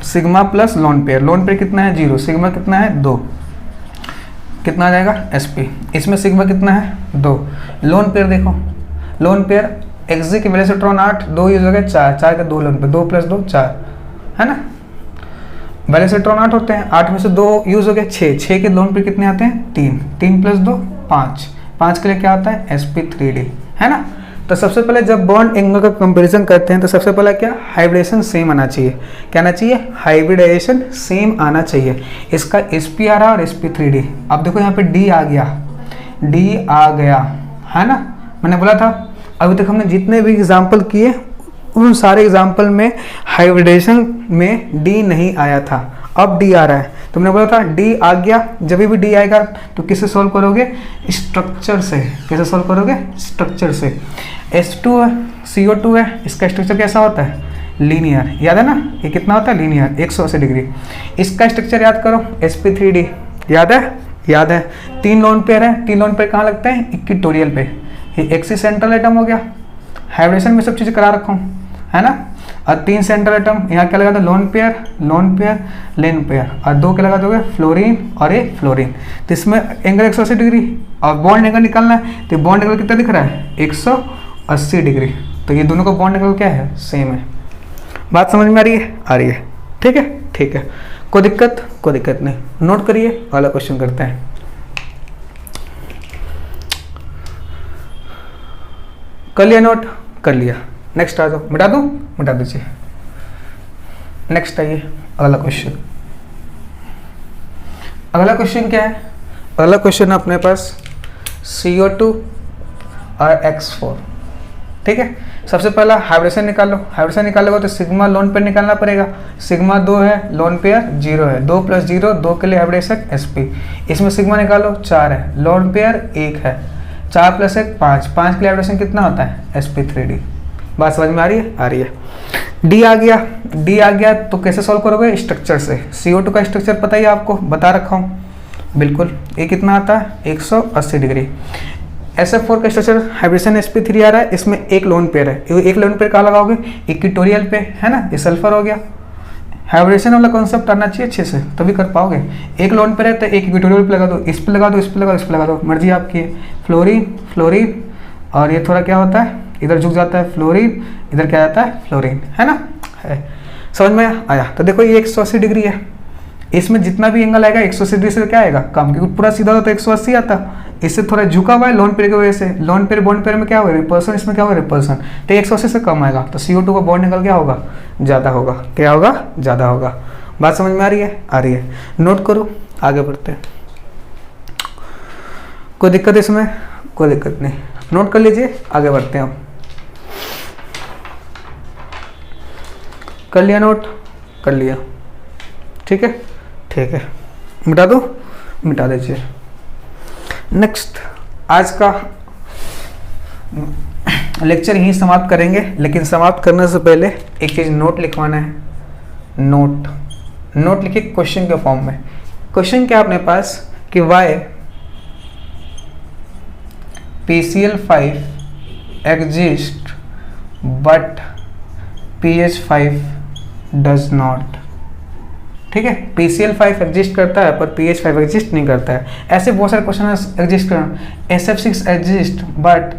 sigma plus lone pair. Lone pair कितना है? 0। सिग्मा कितना है? 2। कितना आ जाएगा? SP। इसमें सिग्मा कितना है? 2। लोन पेयर देखो, लोन पेयर Xg की वैल्यू से ट्रॉन 8, 2 यूज हो गए 4, 4 के 2 लोन पेयर, 2 + 2 4 है ना। वैल्यू से ट्रॉन 8 होते हैं, 8 में से 2 यूज हो गए 6, 6 के लोन पेयर कितने आते हैं? 3, 3 + 2 5, 5 के लिए क्या आता है? SP3D है ना। तो सबसे पहले जब बॉन्ड एंगल का कंपैरिजन करते हैं तो सबसे पहले क्या? हाइब्रिडेशन सेम आना चाहिए। क्या आना चाहिए? हाइब्रिडेशन सेम आना चाहिए। इसका SP आ रहा और SP3D। अब देखो यहाँ पे D आ गया, D आ गया है ना। मैंने बोला था अभी तक हमने जितने भी एग्जाम्पल किए उन सारे एग्जाम्पल में हाइब्रिडेशन में D नहीं आया था, अब D आ रहा है। तो मैंने बोला था D आ गया। जब भी D आएगा तो किससे सॉल्व करोगे? स्ट्रक्चर से। कैसे सॉल्व करोगे? स्ट्रक्चर से। H2 है, CO2 है, इसका स्ट्रक्चर कैसा होता है? लीनियर। याद है ना? ये कितना होता है? Linear, 180 degree. इसका स्ट्रक्चर याद करो, SP3D। याद है? याद है। 3 लोन पेयर है, 3 लोन पेयर कहाँ लगते हैं? इक्वेटोरियल पे। ये एक्सी सेंट्रल एटम हो गया। हाइब्रिडेशन में सब चीज़ करा रखा हूँ है ना। और 3 सेंट्रल एटम, यहाँ क्या लगा दो? लोन पेयर, लोन पेयर, लेन पेयर, और 2 क्या लगा दोगे? फ्लोरीन और ये फ्लोरीन। तो इसमें एंगल 180 डिग्री और बॉन्ड एंगल निकालना है। तो बॉन्ड एंगल कितना दिख रहा है? 180 डिग्री। तो ये दोनों का बॉन्ड एंगल क्या है? सेम है। बात समझ में आ रही है? आ रही है। ठीक है, ठीक है। कोई दिक्कत? कोई दिक्कत नहीं। नोट करिए, अगला क्वेश्चन करते हैं। कर लिया नोट? कर लिया। नेक्स्ट आ जाओ। मिटा दूं? मिटा दीजिए। नेक्स्ट आइए, अगला क्वेश्चन। अगला क्वेश्चन क्या है? अगला क्वेश्चन अपने पास CO2 और X4। ठीक है। सबसे पहला हाइब्रिडेशन निकालो। हाइब्रिडेशन निकालोगे तो सिग्मा लोन पेयर निकालना पड़ेगा। सिग्मा 2 है, लोन पेयर 0 है, 2 + 0 2 के लिए हाइब्रिडेशन SP। इसमें सिग्मा निकालो 4 है, लोन पेयर 1 है, 4 + 1 5, 5 के लिए हाइब्रिडेशन कितना होता है? SP3D। बात समझ में आ रही है? आ रही है। D आ गया। D आ गया तो कैसे सॉल्व करोगे? स्ट्रक्चर से। CO2 का स्ट्रक्चर पता ही आपको, बता रखा हूँ बिल्कुल। ये कितना आता है? 180 डिग्री। SF4 का स्ट्रक्चर हाइब्रिडेशन SP3 आ रहा है। इसमें एक लोन पेयर है। एक लोन पेयर कहाँ लगाओगे? इक्वेटोरियल पे है ना। ये सल्फर हो गया। हाइब्रिडेशन वाला कॉन्सेप्ट आना चाहिए अच्छे से, तभी कर पाओगे। एक लोन पे रहता है, एक इक्वेटोरियल पे लगा दो, इस पे लगा दो, इस पे लगा दो, इस पे लगा दो, मर्जी आपकी है। फ्लोरीन, फ्लोरीन, और ये थोड़ा क्या होता है? इधर झुक जाता है फ्लोरीन, इधर क्या आता है? फ्लोरीन है ना। है, समझ में आया? तो देखो ये 180 डिग्री है। इसमें जितना भी एंगल आएगा 180 डिग्री से क्या आएगा? कम, क्योंकि पूरा सीधा होता तो 180 आता। इससे थोड़ा झुका हुआ है लोन पेयर की वजह से। लोन पेयर बॉन्ड पेयर में क्या होगा? रिपल्सन। इसमें क्या होगा? रिपल्सन। तो 180 से कम आएगा तो CO2 का बॉन्ड एंगल क्या होगा? ज़्यादा होगा। क्या होगा? ज़्यादा होगा। बात समझ में आ रही है? आ रही है। नोट करो, आगे बढ़ते हैं। कोई दिक्कत इसमें? कोई दिक्कत नहीं। नोट कर लीजिए, आगे बढ़ते हैं। कर लिया नोट? कर लिया। ठीक है, ठीक है। मिटा दो? मिटा दीजिए। नेक्स्ट, आज का लेक्चर यहीं समाप्त करेंगे, लेकिन समाप्त करने से पहले एक चीज़ नोट लिखवाना है। नोट लिखिए क्वेश्चन के फॉर्म में। क्वेश्चन क्या अपने पास कि why PCl5 exist but PH5 does not. ठीक है, PCl5 एग्जिस्ट करता है पर PH5 एग्जिस्ट नहीं करता है। ऐसे बहुत सारे क्वेश्चन एग्जिस्ट कर, SF6 exist but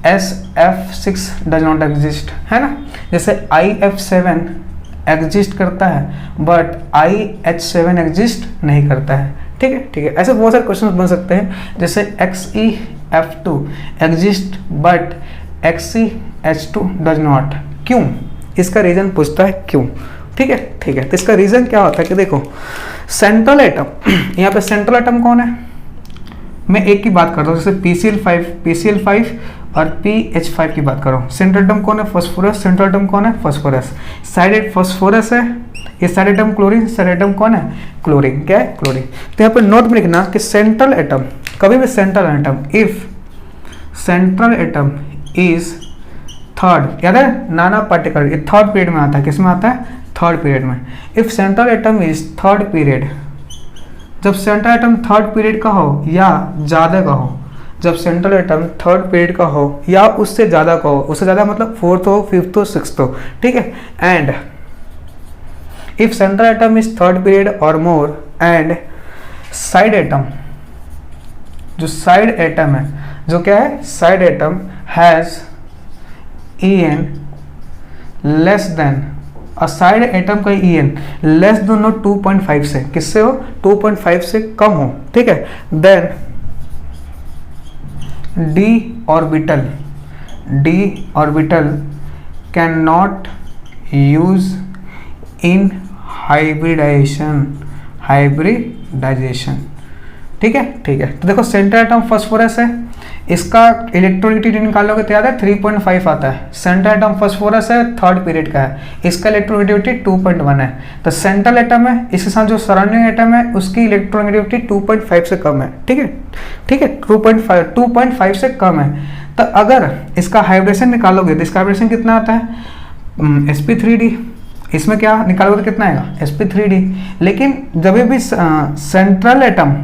SF6 does not exist, है ना। जैसे IF7 एग्जिस्ट करता है बट IH7 एग्जिस्ट नहीं करता है। ठीक है, ठीक है, ऐसे बहुत सारे क्वेश्चन बन सकते हैं। जैसे XeF2 exist but XeH2 does not, क्यों, इसका रीजन पूछता है क्यों। ठीक है, ठीक है, तो इसका रीजन क्या होता है कि देखो सेंट्रल एटम, यहाँ पे सेंट्रल एटम कौन है, मैं एक की बात करता हूँ, जैसे PCl5 और PH5 की बात करो। सेंट्रल एटम कौन है, फास्फोरस। सेंट्रल एटम कौन है, फास्फोरस। साइड फास्फोरस है, ये side atom chlorine, side atom कौन है, क्लोरीन। क्या है, क्लोरीन। तो यहाँ पे नोट में लिखना कि सेंट्रल एटम, कभी भी central atom, if central atom is third, याद है नाना पार्टिकल, ये थर्ड पीरियड में आता है, किस में आता है, थर्ड पीरियड में। If central atom is third period, जब सेंट्रल एटम थर्ड पीरियड का हो या ज़्यादा का हो, जब सेंट्रल एटम थर्ड पीरियड का हो या उससे ज़्यादा का हो, उससे ज़्यादा मतलब फोर्थ हो, फिफ्थ हो, सिक्स्थ हो, ठीक है। And if central atom is third period और मोर एंड साइड एटम, जो साइड एटम है, जो क्या है, side atom has En less than, और साइड एटम का En लेस देन हो 2.5 से, किससे हो, 2.5 से कम हो, ठीक है। Then d orbital can not use in hybridisation, ठीक है, ठीक है। तो देखो सेंट्रल एटम फास्फोरस है, इसका इलेक्ट्रोनेगेटिविटी निकालोगे तो याद है 3.5 आता है। सेंट्रल एटम फास्फोरस है, थर्ड पीरियड का है, इसका इलेक्ट्रोनेगेटिविटी 2.1 है। तो सेंट्रल एटम है, इसके साथ जो सराउंडिंग एटम है उसकी इलेक्ट्रोनेगेटिविटी 2.5 से कम है, ठीक है, ठीक है, 2.5 से कम है। तो अगर इसका हाइब्रिडेशन निकालोगे तो इसका हाइब्रिडेशन कितना आता है, sp3d, इसमें क्या निकालोगे तो कितना आएगा, sp3d। लेकिन जब भी सेंट्रल एटम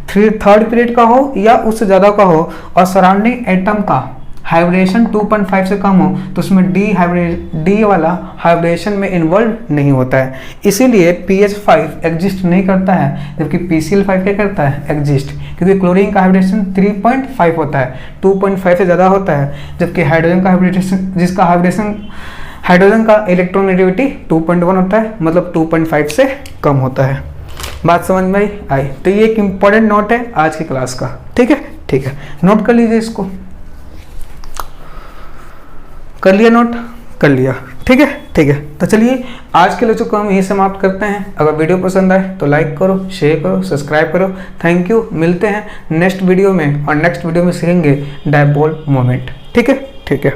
थर्ड पीरियड का हो या उससे ज़्यादा का हो और सराउंडिंग एटम का हाइब्रिडेशन 2.5 से कम हो तो उसमें डी वाला हाइब्रिडेशन में इन्वॉल्व नहीं होता है, इसीलिए PH5 एग्जिस्ट नहीं करता है, जबकि PCl5 क्या करता है, एग्जिस्ट, क्योंकि क्लोरीन का हाइब्रिडेशन 3.5 होता है, 2.5 से ज़्यादा होता है, जबकि हाइड्रोजन का हाइब्रिडेशन, जिसका हाइब्रिडेशन हाइड्रोजन का इलेक्ट्रोनेगेटिविटी 2.1 होता है, मतलब 2.5 से कम होता है। बात समझ में आई। तो ये एक इम्पॉर्टेंट नोट है आज की क्लास का, ठीक है, ठीक है, नोट कर लीजिए इसको, कर लिया नोट, कर लिया, ठीक है, ठीक है। तो चलिए आज के लेक्चर को हम यहीं समाप्त करते हैं। अगर वीडियो पसंद आए तो लाइक करो, शेयर करो, सब्सक्राइब करो। थैंक यू, मिलते हैं नेक्स्ट वीडियो में, और नेक्स्ट वीडियो में सीखेंगे डायपोल मोमेंट, ठीक है, ठीक है।